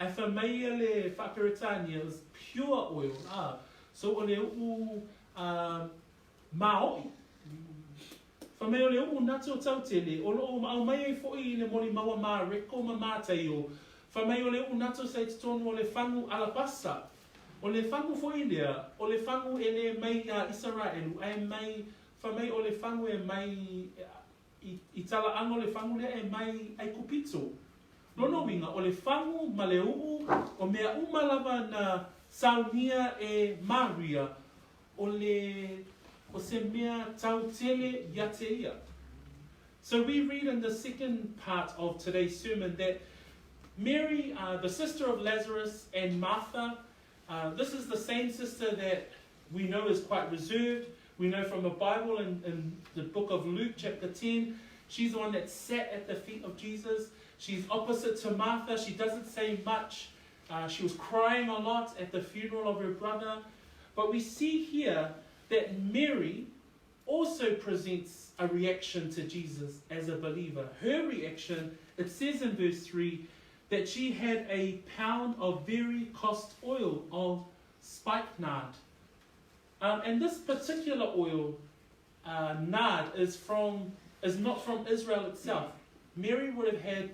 I whamaia le whaperetania, it was pure oil. So o le uu maoi. Whamea o le uu nato tautele, o loo au mai e fo'i le moli maua maa reko ma mātai o. Whamea o le uu nato sa te tonu o le whangu alapasa. O le whangu fo'i lea, o le whangu e le mai Israelu, ai mai, whamea o le whangu e mai, I tala ango le whangu lea e mai ai kupito. Lono winga, o le whangu ma le uu, o mea umalava na saunia e Maria, o se mea tautele yateia. So we read in the second part of today's sermon that Mary, the sister of Lazarus, and Martha, this is the same sister that we know is quite reserved. We know from the Bible in the book of Luke chapter 10, she's the one that sat at the feet of Jesus. She's opposite to Martha. She doesn't say much. She was crying a lot at the funeral of her brother. But we see here that Mary also presents a reaction to Jesus as a believer. Her reaction, it says in verse 3, that she had a pound of very cost oil of spikenard. And this particular oil, nard, is not from Israel itself. Mary would have had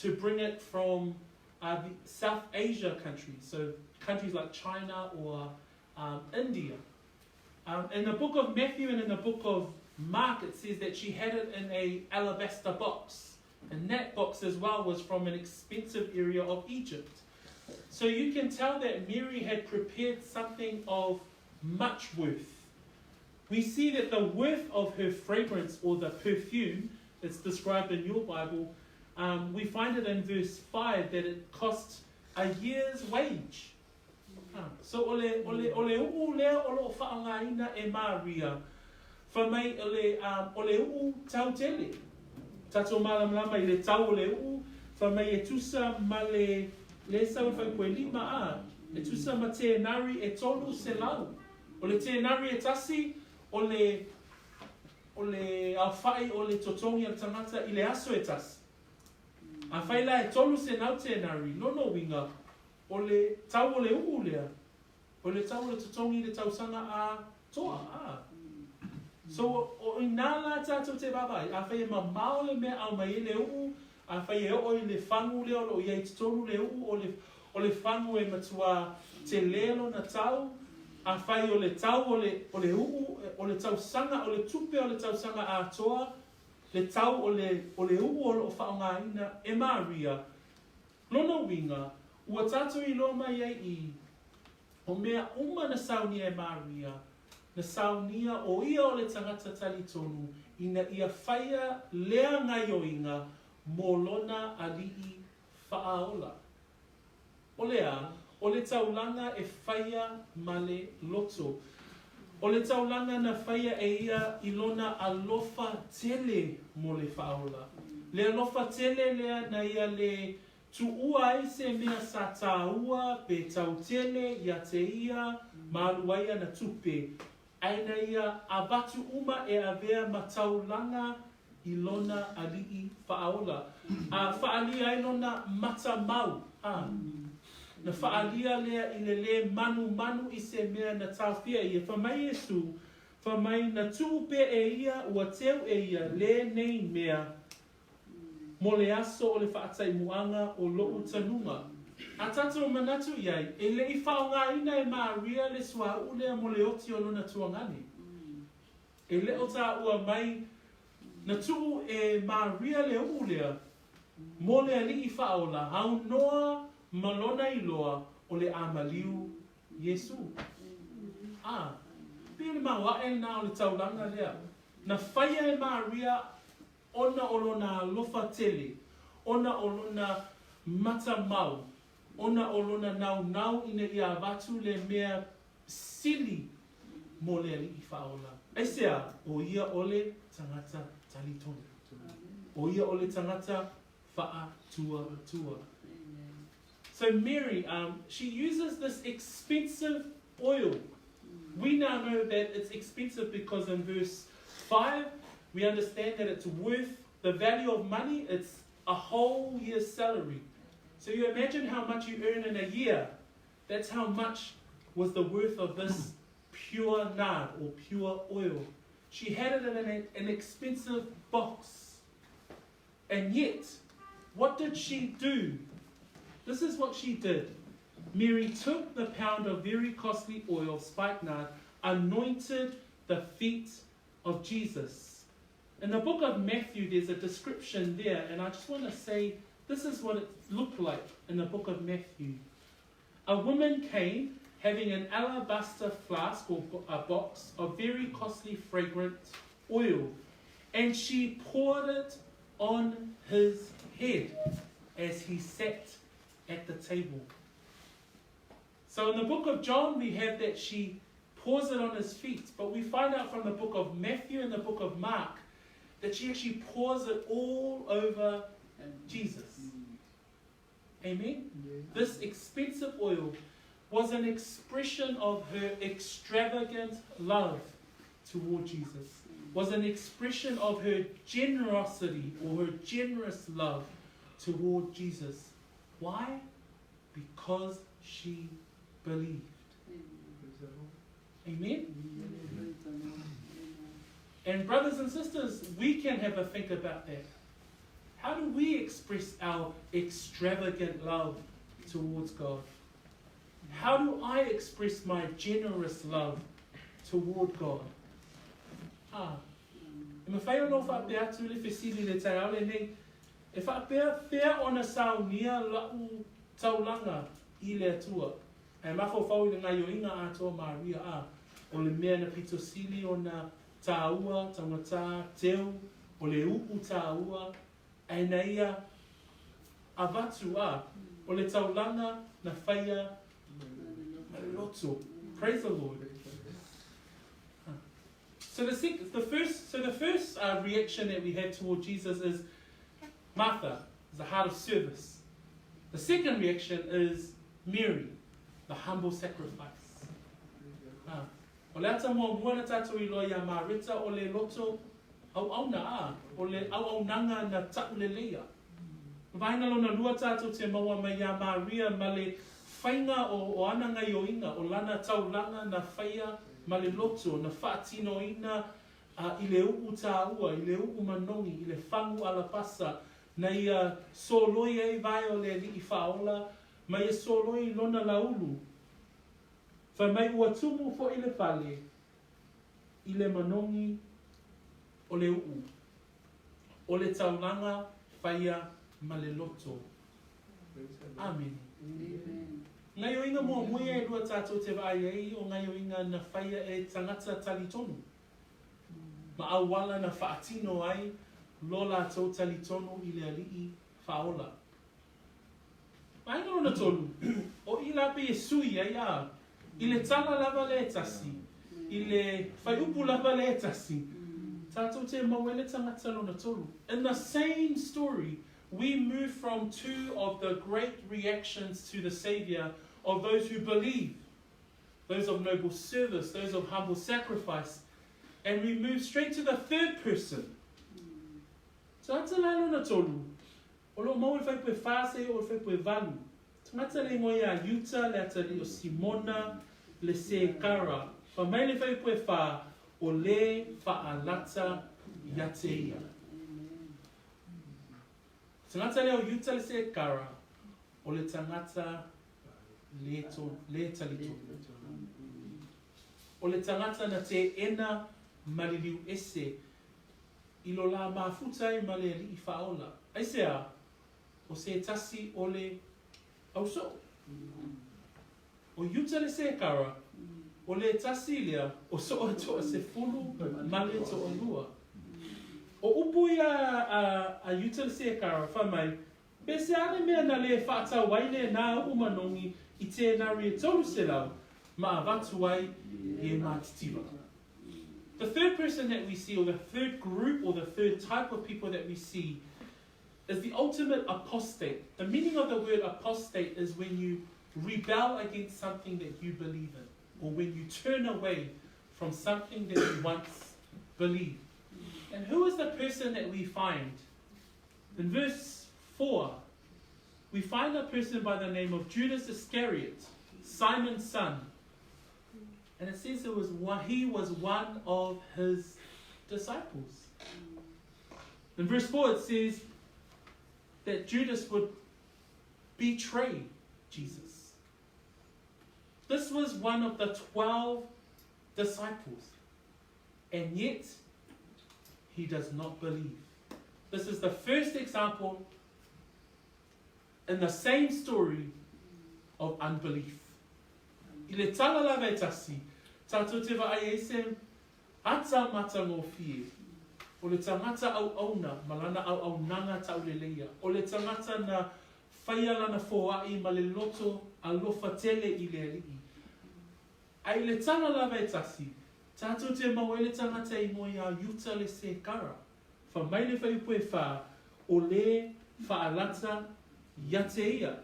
to bring it from the South Asia countries, so countries like China or India. In the book of Matthew and in the book of Mark, it says that she had it in a alabaster box. And that box as well was from an expensive area of Egypt. So you can tell that Mary had prepared something of much worth. We see that the worth of her fragrance, or the perfume that's described in your Bible, we find it in verse 5 that it cost a year's wage. So ole lea olo whaangaina e Maria. Whamai ole tau tele. Tato malamlama I le tau ole whamai e tusa ma le sau whai koe lima a. E tusa ma te nari e tolu se lau. O le te nari e tasi, o le au whai o le totongi al tangata I le aso e tasi. A whaila e tolu se nau te nari, nono winga, o le tau o le lea. O le tau o le totongi le tau sanga a toa a. So, o ina la tātou te babai, a whai ma mao le mea au mai le a whai e o le whangu leo, o iei titoru le o le whangu e matua te lelo na tau, a whai o le tau o le tau sanga, o le tupe o le tau sanga a toa, le tau o le o lo whaonga ina e Maria. Lono winga, ua tātou I loa mai I o mea uma na saunia e Maria, na saunia o ia o le tangata tali tonu, ina ia whaia lea ngai o inga, mō lona alii whaaola. O lea, o le taulanga e whaia male loto. O le taulanga na whaia e ia I lona alofa tele mō le whaola. Le alofa tele lea na ia le tu ua I se mea sa tāua pe tau tele ia te ia maaluaia na tupe. Aina ia abatu uma e avea mataulanga I lona alii whaola. Whaalia I lona mata mau. Na whaalia lea I le manu I se mea na tauwhia ia. Whamai e su, whamai na tupe e ia ua teu e ia le nei mea. Mo le aso o le whaatai muanga o loo tanunga. A tātou manatu iai, e le I whaonga ina e Maria le sua ulea mo le oti o lona tuangani. E le o tā ua mai na tuu e Maria le ulea mo le ali I whaola hau noa malona I loa o le amaliu Yesu. Pili mawa e na o le taulanga lea. Na whaia e Maria ona o lona lofa tele, ona o lona mata mau, ona o lona nau ina ia watu le mea sili mo le ali I whaola. Eisea, o ia ole tangata talitona. O ia ole tangata wha tua. So Mary, she uses this expensive oil. We now know that it's expensive because in verse 5, we understand that it's worth the value of money. It's a whole year's salary. So you imagine how much you earn in a year. That's how much was the worth of this pure nard or pure oil. She had it in an expensive box. And yet, what did she do? This is what she did. Mary took the pound of very costly oil, spikenard, anointed the feet of Jesus. In the book of Matthew, there's a description there, and I just want to say, this is what it looked like in the book of Matthew. A woman came having an alabaster flask or a box of very costly fragrant oil, and she poured it on his head as he sat at the table. So in the book of John, we have that she pours it on his feet, but we find out from the book of Matthew and the book of Mark that she actually pours it all over Jesus. Amen? Yeah. This expensive oil was an expression of her extravagant love toward Jesus, was an expression of her generosity or her generous love toward Jesus. Why? Because she believed. Amen? And brothers and sisters, we can have a think about that. How do we express our extravagant love towards God? How do I express my generous love toward God? E mawhai no whapea atu le whesili le tai au le nei. E whapea whea ona sao nia lau taulanga I le atua. E mawhau le ngai o inga atoa Maria o le mea na pito sili o na tāua, tangata, teu, o le upu tāua, e na ia avatu o le taulanga na whaia loto. Praise the Lord. So the first reaction that we had toward Jesus is Martha, the heart of service. The second reaction is Mary, the humble sacrifice. O le ata mua mua na tātou I loa ia marita o le loto au auna o le au nanga na tau le leia. Vaina lona lua tātou te maua mai ia Maria ma le whainga o ana ngai o inga o lana tau langa na whaia ma le loto na whaatino ina I le upu tāua, I le upu manongi, I le whangu ala pasa na ia soloi ei vai o le li I whaola ma ia soloi lona laulu. Whai mai ua tumu fo I le pale, I le manongi o le upu, o le taulanga whaia ma le loto. Amen. Ngai o inga mua muia e rua tātou te vai ei o ngai o inga na whaia e tangata talitonu. Ma awala na whaatino ai, lola tau talitonu I le alii whaola. Ma inga ona tolu, o I lape e sui ai I le tala lava le tasi, I le whaiupu lava le tasi, tātou te mawele tangata lona tolu. In the same story, we move from two of the great reactions to the Saviour of those who believe, those of noble service, those of humble sacrifice, and we move straight to the third person. Tātou lai lona tolu, o lo mau le whai pue whāse o le whai pue valu. Tangata le ngoi a Yuta, le ata li o Simona, le se kara. Wha mai le whai pue wha o le whaalata yateia. Tangata le o Yuta le se kara, o le tangata le talito. O le tangata na te ena maliliu ese, I lo la mafutai ma le li I whaola. Aisea, o se tasi o le auso. O Yuta le se kara, o le tasi lea, o so o toa se fulu ma le to o lua. O upu ia a Yuta le se kara, whamai, pe se ane mea na le whaata waile nā umanongi I te nari e tolu se lau, ma avatu ai e mātitiwa. The third person that we see, or the third group, or the third type of people that we see, is the ultimate apostate. The meaning of the word apostate is when you rebel against something that you believe in, or when you turn away from something that you once believed. And who is the person that we find? In verse 4, we find a person by the name of Judas Iscariot, Simon's son. And it says he was one of his disciples. In verse 4 it says that Judas would betray Jesus. This was one of the 12 disciples. And yet, he does not believe. This is the first example in the same story of unbelief. I le tala lawa e tasi, tātou te wa ai esem, ata mata ngō fie, o le tangata au auna, malana au nanga tau le leia, o le tangata na whaia lana fōai ma le loto a lofa tele I le alii. Ai le tala lawa e tasi, tātou te mau e le tangata I moi a Yuta le se kara, wha mai le whaipue wha, o le whaalata yateia.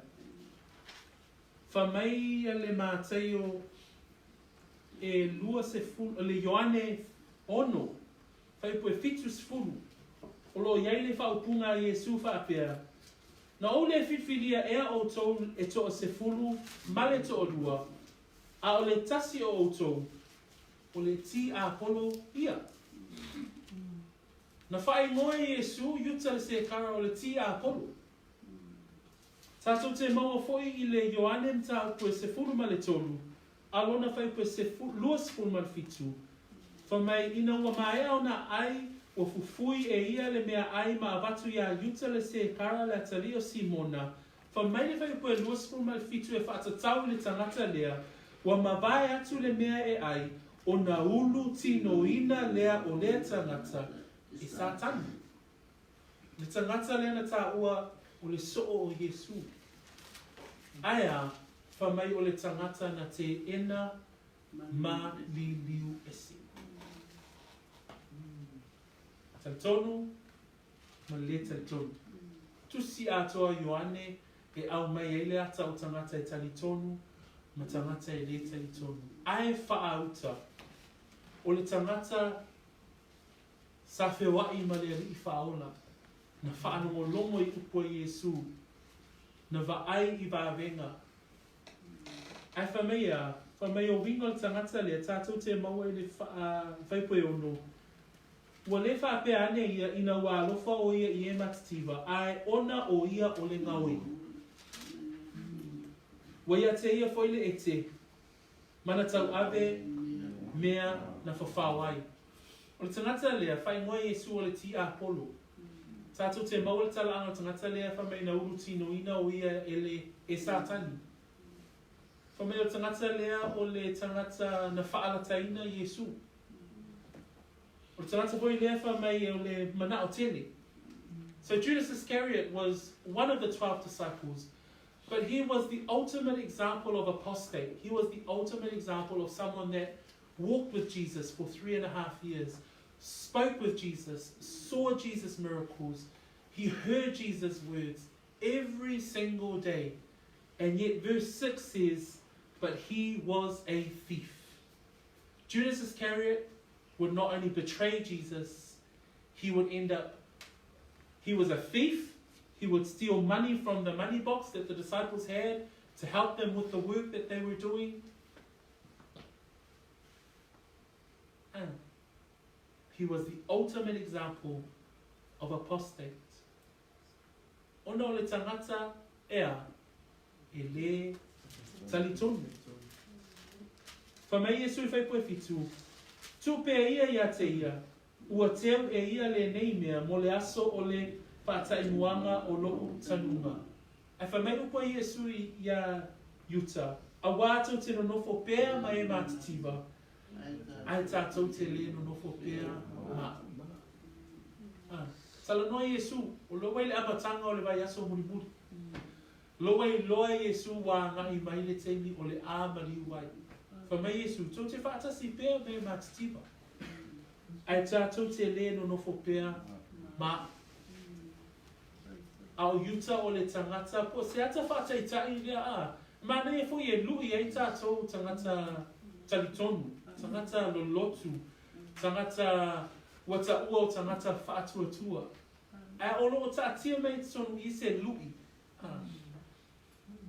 Wha mai le māteo e lua se fulu, le Ioane ono, whai pue fitus fulu, o lo iai le whaupunga I Iesu whaapea. Na o le whiwhiria ea o tau e toa se fulu, male to o lua, a o le tasi o tau, o le ti a polo ia. Na whai ngoe Iesu, Yuta le se kara o le ti a polo. Tātou te maua foi I le Ioane mta koe se furu ma le tolu. Alona fai koe se lua se furu ma le fitu. Whamai ina ua mai au na ai o fufui e ia le mea ai ma avatu ia yuta le se kara le atali o Simona. Whamai le fai koe lua se furu ma le fitu e whaatatau le tangata lea. Wa mawai atu le mea e ai o na ulu tino ina lea o lea tangata I Satan. Le tangata lea na tā ua o le soo o Yesu. Aia, whamai o le tangata na te ena ma li liu esi. Talitonu, ma le talitonu. Tusi atoa Ioane e au mai eile ata o tangata e talitonu, ma tangata e le talitonu. Ai whaauta, o le tangata sa whewai ma le ri whaola, na whaanongolomo I upo Yesu, na vaai I vavenga. Ai whamai o wingo le tangata le, tātou te maua I le whaipoe ono. Ua le whapea ane ia ina wā alofa o ia I e matativa, ai ona o ia o le ngaui. Wa ia te ia foi le ete, mana tau ave mea na whawhawai. O le tangata lea, whai ngoe Yesu o le ti a polo. Tātou te maua le tala anga o tangata lea, whamai na uru tino ina o ia e Satani. Whamai o tangata lea o le tangata na whaalataina Yesu. O le tangata foi lea whamai o le mana o tele. So Judas Iscariot was one of the 12 disciples, but he was the ultimate example of apostate. He was the ultimate example of someone that walked with Jesus for 3.5 years, spoke with Jesus, saw Jesus' miracles, he heard Jesus' words every single day. And yet verse 6 says, but he was a thief. Judas Iscariot would not only betray Jesus, he was a thief. He would steal money from the money box that the disciples had to help them with the work that they were doing. And he was the ultimate example of apostate. Ono le tangata ea e le talitonu. Whamai Yesu whai poe fitu. Tu pe ia te ia. Ua teo e ia le nei mea mo le aso o le whaataimuanga o loo tanunga. Ai whamai upo Yesu ia yuta. A wātou te nonofo pēr mai e mātativa. Ai tātou te le nonofo pēr ma. Talanoa Yesu, o loa le amataga o le vaiaso mulimuli. Loa loa Yesu wā ngai mai le teimi o le āmali wai. Whamai Yesu, tau te whaatasi pēr mai e mātativa. Ai tātou te le nonofo pēr ma. Au yuta o le tangata, po se ata whaatai tai lea a. Mana e fwoi e lui e tātou tangata talitonu, tangata lolotu, tangata wata ua o tangata whaatuatua. Ai olo o tātia mei tonu I se lui.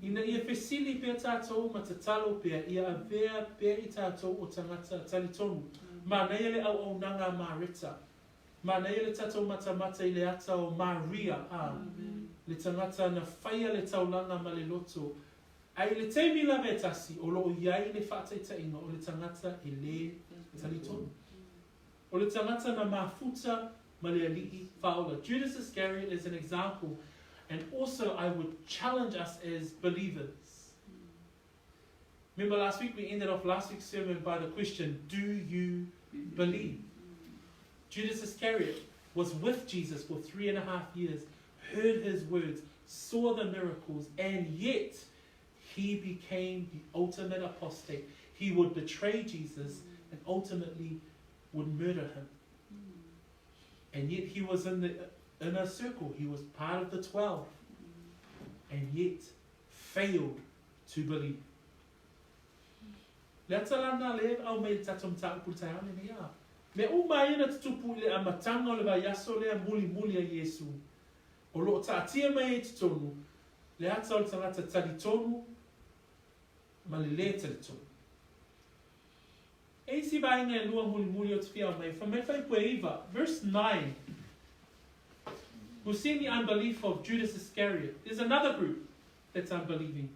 Ina ia whesili pia tātou ma te talo pia, ia avea pia I tātou o tangata talitonu. Mana ia le au nanga marita. Mana ia le tātou matamata I le ata o Maria. Le tangata na whaia le taulanga ma le loto. Ai le teimi la vetasi o loo iai le whaataitainga o le tangata I le talitonu. O le tangata na mafuta ma le alii whaola. Judas Iscariot is an example, and also I would challenge us as believers. Remember last week we ended off last week's sermon by the question, do you believe? Judas Iscariot was with Jesus for 3.5 years, heard his words, saw the miracles, and yet he became the ultimate apostate. He would betray Jesus and ultimately would murder him. And yet he was in the inner circle. He was part of the 12. And yet failed to believe. Letalana le au me tatum ta putaane ni ya. Me umai na tupu le amatanga le vaiaso le mulimuli a Yesu. O lo tatia mai tonu. Le ata o tangata talitonu ma le le talitonu. E si vainga e lua mulimuli o te whia mai. Whamai whai pue iwa. Verse 9. We'll see the unbelief of Judas Iscariot. There's another group. That's unbelieving.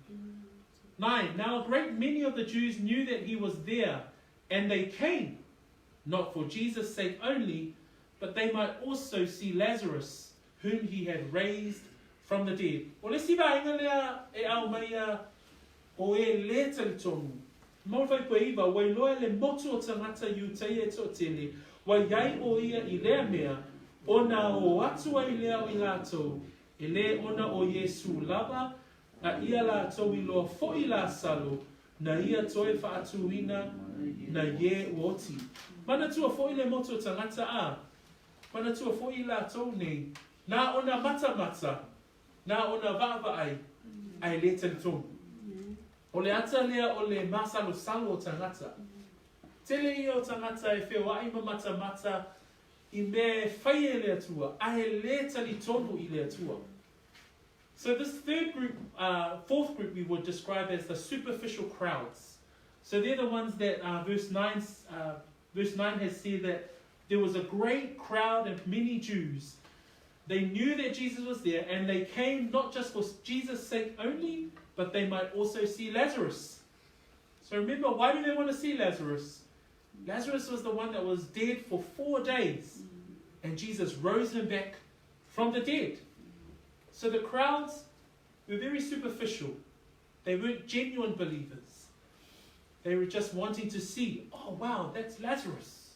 9. Now a great many of the Jews knew that he was there, and they came, not for Jesus' sake only, but they might also see Lazarus, whom he had raised from the dead. O le siva inga lea e au mai o e le tali tonu. Mau fai koe iwa, wai loa le motu o tangata yu teie to tele, wai iai o ia I lea mea, ona o atua I lea o I lato, e le ona o Yesu lava, a ia lato I loa fo I la salo, na ia toe whaatuina na ye uoti. Mana tua fo I le motu o tangata a, mana tua fo I lato nei, na ona mata, na ona vava ai le tali tonu. O le ata lea o le masalo salo o tangata. Tele I o tangata e wheo ai mata I me whai e le atua, a he le tali tonu I le atua. So this fourth group we would describe as the superficial crowds. So they're the ones that verse 9 has said that there was a great crowd of many Jews. They knew that Jesus was there, and they came not just for Jesus' sake only, but they might also see Lazarus. So remember, why do they want to see Lazarus? Lazarus was the one that was dead for 4 days, and Jesus rose him back from the dead. So the crowds were very superficial. They weren't genuine believers. They were just wanting to see, oh wow, that's Lazarus.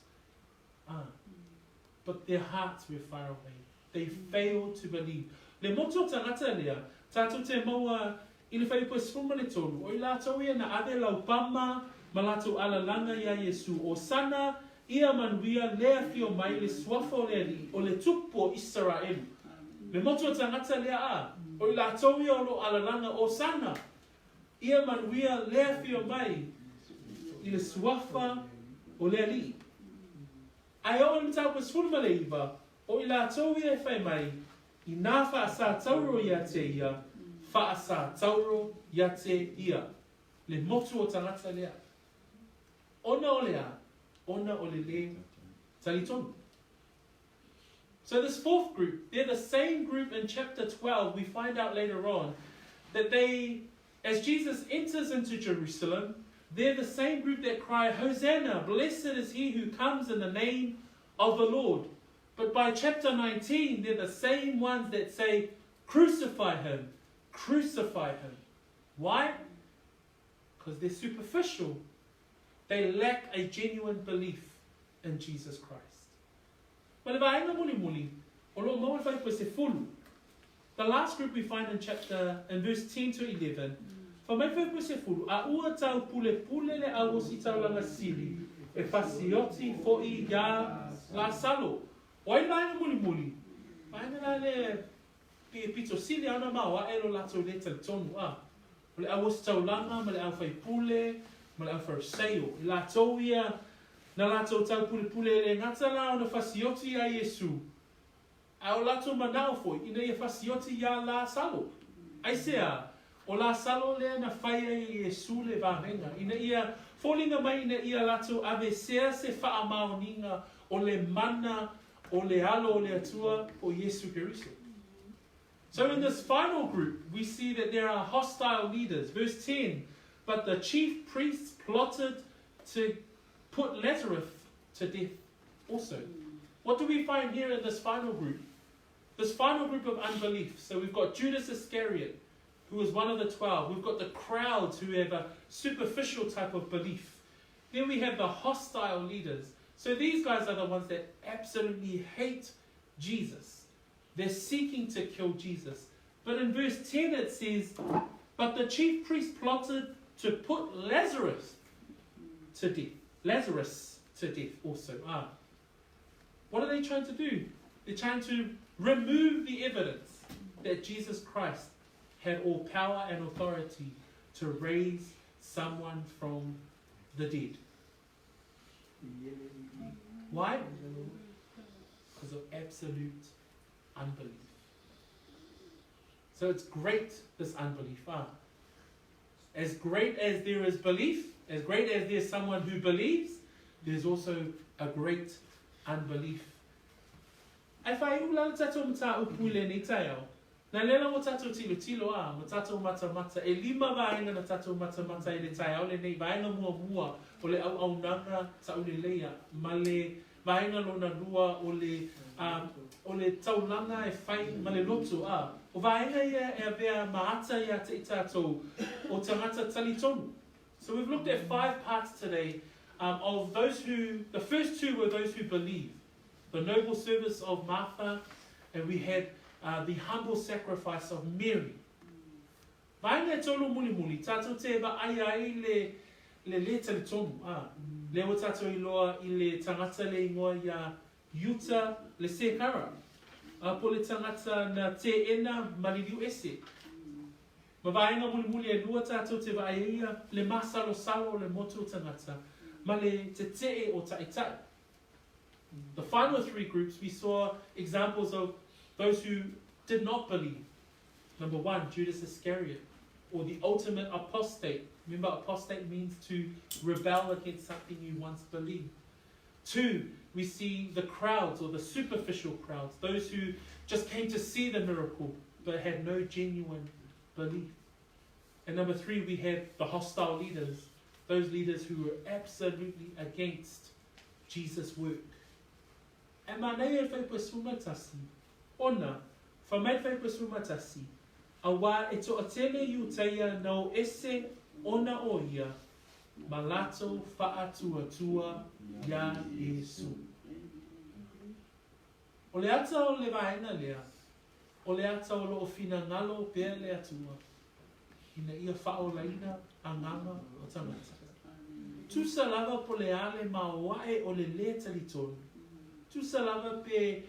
But their hearts were far away. They failed to believe. Le moto tangata lea, tātou te maua I le whai koe sfuma le tonu, o I lātou ia na ave lau pama, ma lātou alalanga ia Yesu, o sana ia manuia lea fio mai le swafa o le ali, o le tupo Israelu. Le moto tangata lea a, o I lātou ia o lo alalanga o sana, ia manuia lea fio mai, I le swafa o le ali. Ai o le tau koe sfuma le iwa, o I lātou ia e whai mai, I nā whaasa tauro ia te ia, whaasa tauro ia te ia. Le motu o tangata lea. Ona o lea, ona o le le talitonu. So this fourth group, they're the same group in chapter 12, we find out later on, that they, as Jesus enters into Jerusalem, they're the same group that cry, Hosanna, blessed is he who comes in the name of the Lord. But by chapter 19, they're the same ones that say, crucify him, crucify him. Why? Because they're superficial. They lack a genuine belief in Jesus Christ. The last group we find in verse 10 to 11. A ua tau pule pule le awosi tau langa sili, e fasioti fo I ya la salo. Wai lai mulimuli. Wai na le pito sili ana mawa elo lato le tel tonu a. Le awosi tau langa ma le au fai pule, ma le au fai seio. La ia na lato tau pule pule le ngata la ona fasioti a Yesu. Au lato manao foi, ina ia fasioti ya la salo. Ai sea, o la salo le na whaia I Yesu le vahenga. Ina ia, fōlinga mai ina ia lato ave sea se wha maoninga o le mana o le alo o le atua o Yesu Keriso. So in this final group, we see that there are hostile leaders. Verse 10, but the chief priests plotted to put Lazarus to death also. What do we find here in this final group? This final group of unbelief. So we've got Judas Iscariot, who was one of the 12. We've got the crowds who have a superficial type of belief. Then we have the hostile leaders. So these guys are the ones that absolutely hate Jesus. They're seeking to kill Jesus. But in verse 10 it says, but the chief priest plotted to put Lazarus to death. Lazarus to death also. What are they trying to do? They're trying to remove the evidence that Jesus Christ had all power and authority to raise someone from the dead. Why? Because of absolute unbelief. So it's great, this unbelief. As great as there is belief, as great as there's someone who believes, there's also a great unbelief. Na lela mo tatou tilo mo tatou mata e lima vaenga na tatou mata i le tai au le nei vaenga mua o le au nanga ta o le leia ma le vaenga lona lua o le taulanga e whai ma le loto o vaenga ia e avea maata ia te i tatou o tangata talitonu. So we've looked at 5 parts today of those who, the first 2 were those who believe, the noble service of Martha, and we had the humble sacrifice of Mary. Vaenga e tolu mulimuli, tatou te eba ai le talitonu. Le o tatou iloa I le tangata le ingoa ia Yuta le sekara. Po le tangata na te ena maliliu ese. Ma vaenga mulimuli e lua tatou te vaeia le masalo salo le motu tangata. Ma le te te o taitai. The final 3 groups, we saw examples of those who did not believe. Number 1, Judas Iscariot, or the ultimate apostate. Remember, apostate means to rebel against something you once believed. 2, we see the crowds, or the superficial crowds, those who just came to see the miracle, but had no genuine belief. And number 3, we had the hostile leaders, those leaders who were absolutely against Jesus' work. And my name is Ona, from Matasi, awa eto atele yu teia no esse ona oia, malato fa'atua ya Yesu. O le ata o le vaenga lea, o le ata o lo fina ngalo pea le atua, ina ia fa'olaina anganga o tangata. Tu salava po le ale maoae o le le talitonu, tu salava pe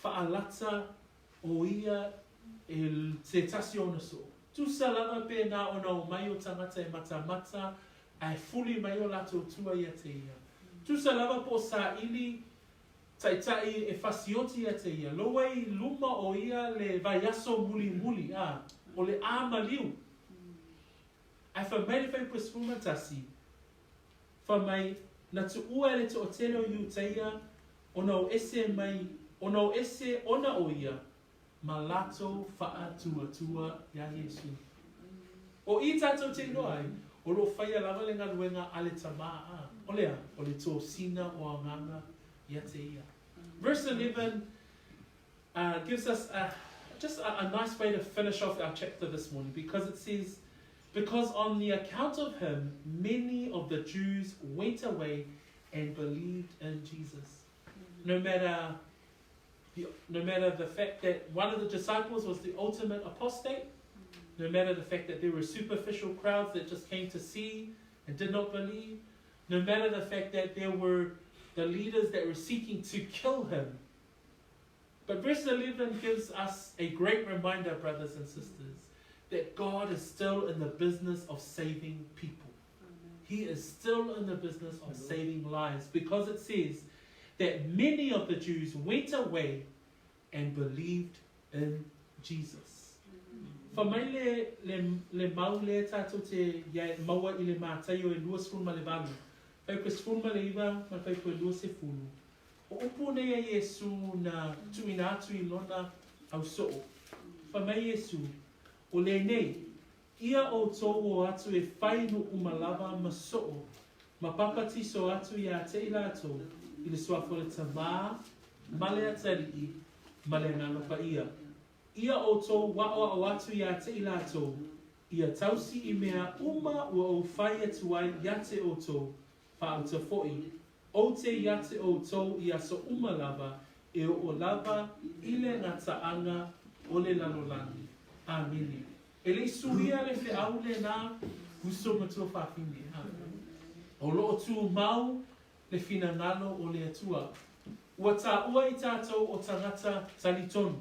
fa'alata o ia te tasi ona so. Tu salava pe na ona o mai o tangata e mata ai fuli mai o lato tua ia te ia. Tu salava po sa ili taitai e fasioti ia te ia. Lowei luma o ia le vaiaso mulimuli o le amaliu. Ai fa mai fai pusfuma tasi. Fa mai na tu ua le te otele o iu te ia ona o ese mai ona o ese ona o ia. Malato fa'atua ya Yesu. O I tatou te inoai, o lo whaia lava le ngaluenga ale tamaa. O lea, o le tō sina o anganga ia te ia. Verse 11 gives us just a nice way to finish off our chapter this morning, because it says, because on the account of him, many of the Jews went away and believed in Jesus. No matter the fact that one of the disciples was the ultimate apostate, no matter the fact that there were superficial crowds that just came to see and did not believe, no matter the fact that there were the leaders that were seeking to kill him. But verse 11 gives us a great reminder, brothers and sisters, that God is still in the business of saving people. He is still in the business of saving lives, because it says that many of the Jews went away and believed in Jesus. For mai le mau le tatou te maua I le mātai o e lua sefulu ma le valu. Fai koe sefulu ma le iwa, ma fai koe lua sefulu. O upu nei a Yesu na tuina atu I lona au soo. Fa mai Yesu, o le nei, ia o tō o atu e whai no umalava ma soo, ma papati so atu ia te ila atou, I le suafo le tamā, ma le atari ma le ngana pa ia. Ia o tō wao o atu ia te ila atou, ia tausi I mea uma ua o whai atu ai ia te o tō, wha au te foi. O te ia te o tō ia so umalava, e o lava I le ngataanga o le lalolani. Amen. E le suia le fe au le nā, uso matua whawhine. O loo tū mau, le fina ngalo o le atua. Ua tā ua I tātou o tangata talitonu.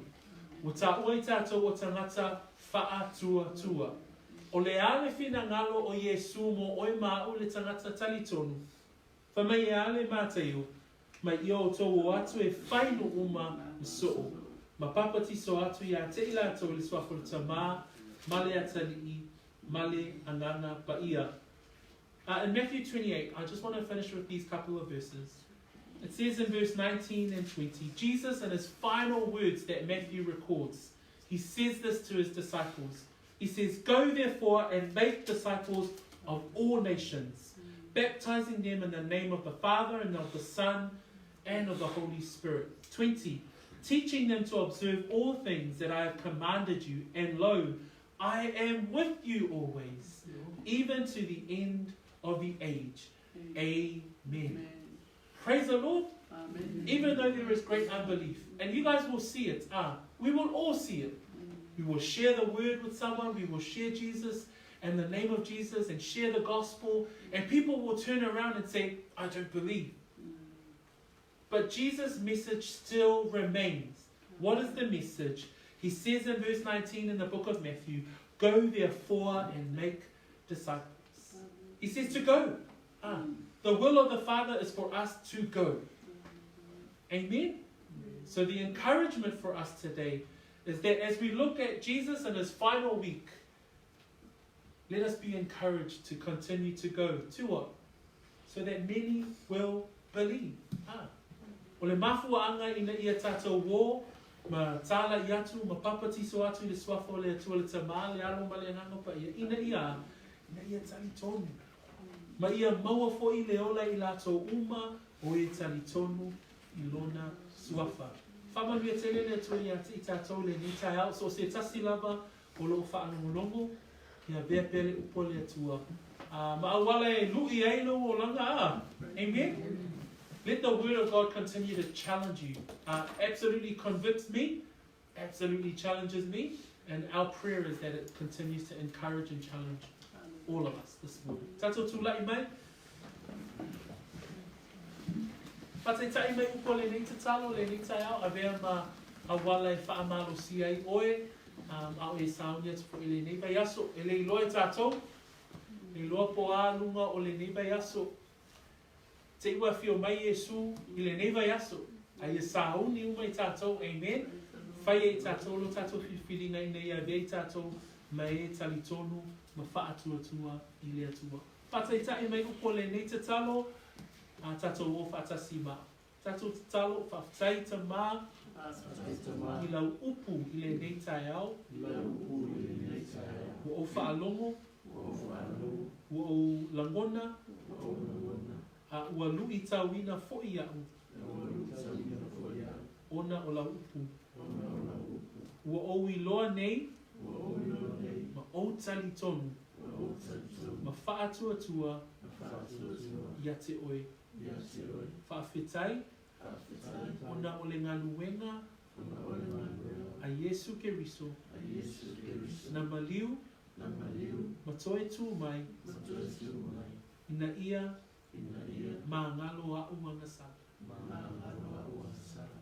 Ua tā ua I tātou o tangata whaatua. O le ale fina ngalo o Yesu mo oi mau le tangata talitonu. Whamai e ale māteo, mai ia o tō o atu e whaino uma msoo. Ma papati so atu ia te ila atou le suafo le tamā, male atali male anganga pa ia. In Matthew 28, I just want to finish with these couple of verses. It says in verse 19 and 20, Jesus in his final words that Matthew records, he says this to his disciples. He says, "Go therefore and make disciples of all nations, baptizing them in the name of the Father and of the Son and of the Holy Spirit." 20, teaching them to observe all things that I have commanded you, and lo, I am with you always, even to the end of the age. Amen. Praise the Lord. Amen. Even though there is great unbelief, and you guys will see it, we will all see it. We will share the word with someone, we will share Jesus and the name of Jesus and share the gospel, and people will turn around and say, "I don't believe." But Jesus' message still remains. What is the message? He says in verse 19 in the book of Matthew, "Go therefore and make disciples." He says to go. The will of the Father is for us to go. Amen? So the encouragement for us today is that as we look at Jesus in his final week, let us be encouraged to continue to go. To what? So that many will believe. O le mafuaanga ina ia tātou wō, ma tāla i atu, ma papatiso atu le swafo le atua le tamā, le alo ma le nganga pa ia. Ina ia tali tonu. Ma ia maua fo'i le ola i lātou uma, o e tali tonu i lona suafa. Whamanua te lele atua i tātou le ni tai au, so se tasi lava o loo whaanongonongo, ia vea pele upo le atua. Ma awala e lui eilo o langa. Amen? Let the word of God continue to challenge you. Absolutely convicts me, absolutely challenges me, and our prayer is that it continues to encourage and challenge all of us this morning. Tato tūlai mai. Pate tai mai upo le nei te talo, le nei tai au, a vea ma awala e whaamalo si ai oe, au e saunia tupo i le nei vaiaso, e le iloa e tātou, le iloa po a lunga o le nei vaiaso. Te iwa whio mai Yesu i le nei vaiaso, a ia sauni umai tātou, amen. Whai e tātou lo tātou whiwhiringa i nei a vei tātou, mai e tali tonu, ma wha atua i le atua. Pata i tai mai upo le nei te talo, a tātou o whaatasi ma. Tātou te talo, whawhtai ta mā, i lau upu i le nei tai au, ua o whaalongo, ua o langona, ua lui tauina fo'i au, ona o lau upu. Ua o i loa nei, ma o tali tonu, ma whaatua ia te oe. Whaawhetai, ona o le ngaluenga, a Yesu Keriso, na maliu, ma toe tū mai, ina ia, ma ngalo a uangasa.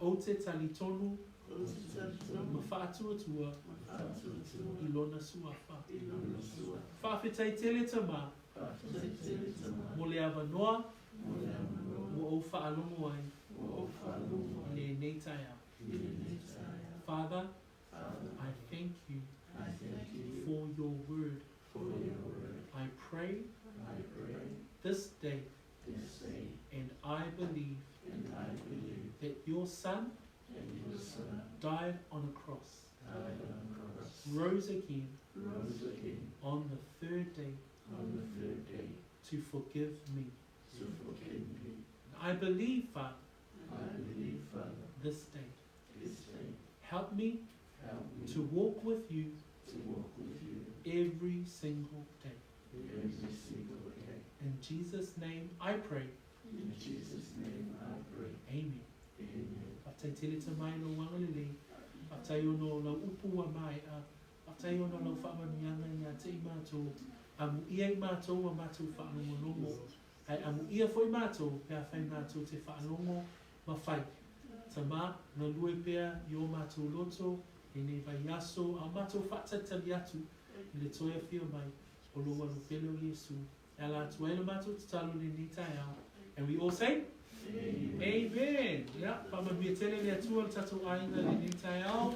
O te tali tonu, ma whaatua, i lona suafa. Whaawhetai tele tama, mo le awanoa, mo o whaalongo ai, le nei tai au. Father, I thank you for your word. I pray this day, and I believe that your Son died on a cross, rose again on the third day to forgive me. I believe, Father, this day. Help me to walk with you every single day. In Jesus' name I pray. Amen. Atai tele te mai no wangalele, atai ono lau upu wa mai, atai ono lau whaamanuanga i a te i mātou, amu ia i mātou a mātou whaanongo, ai amu ia foi mātou, pēr whai mātou te whaanongo ma whai. Ta mā, na lue pēr i o mātou loto, e nei vaiaso, a mātou whaatatavi atu, i le toia whio mai, o lo wanu pele o Yesu. E ala atu aina mātou te talo le ni tai au. And we all say, Amen. Yeah, Pama Biatele le atua le tatou aina le ni tai au.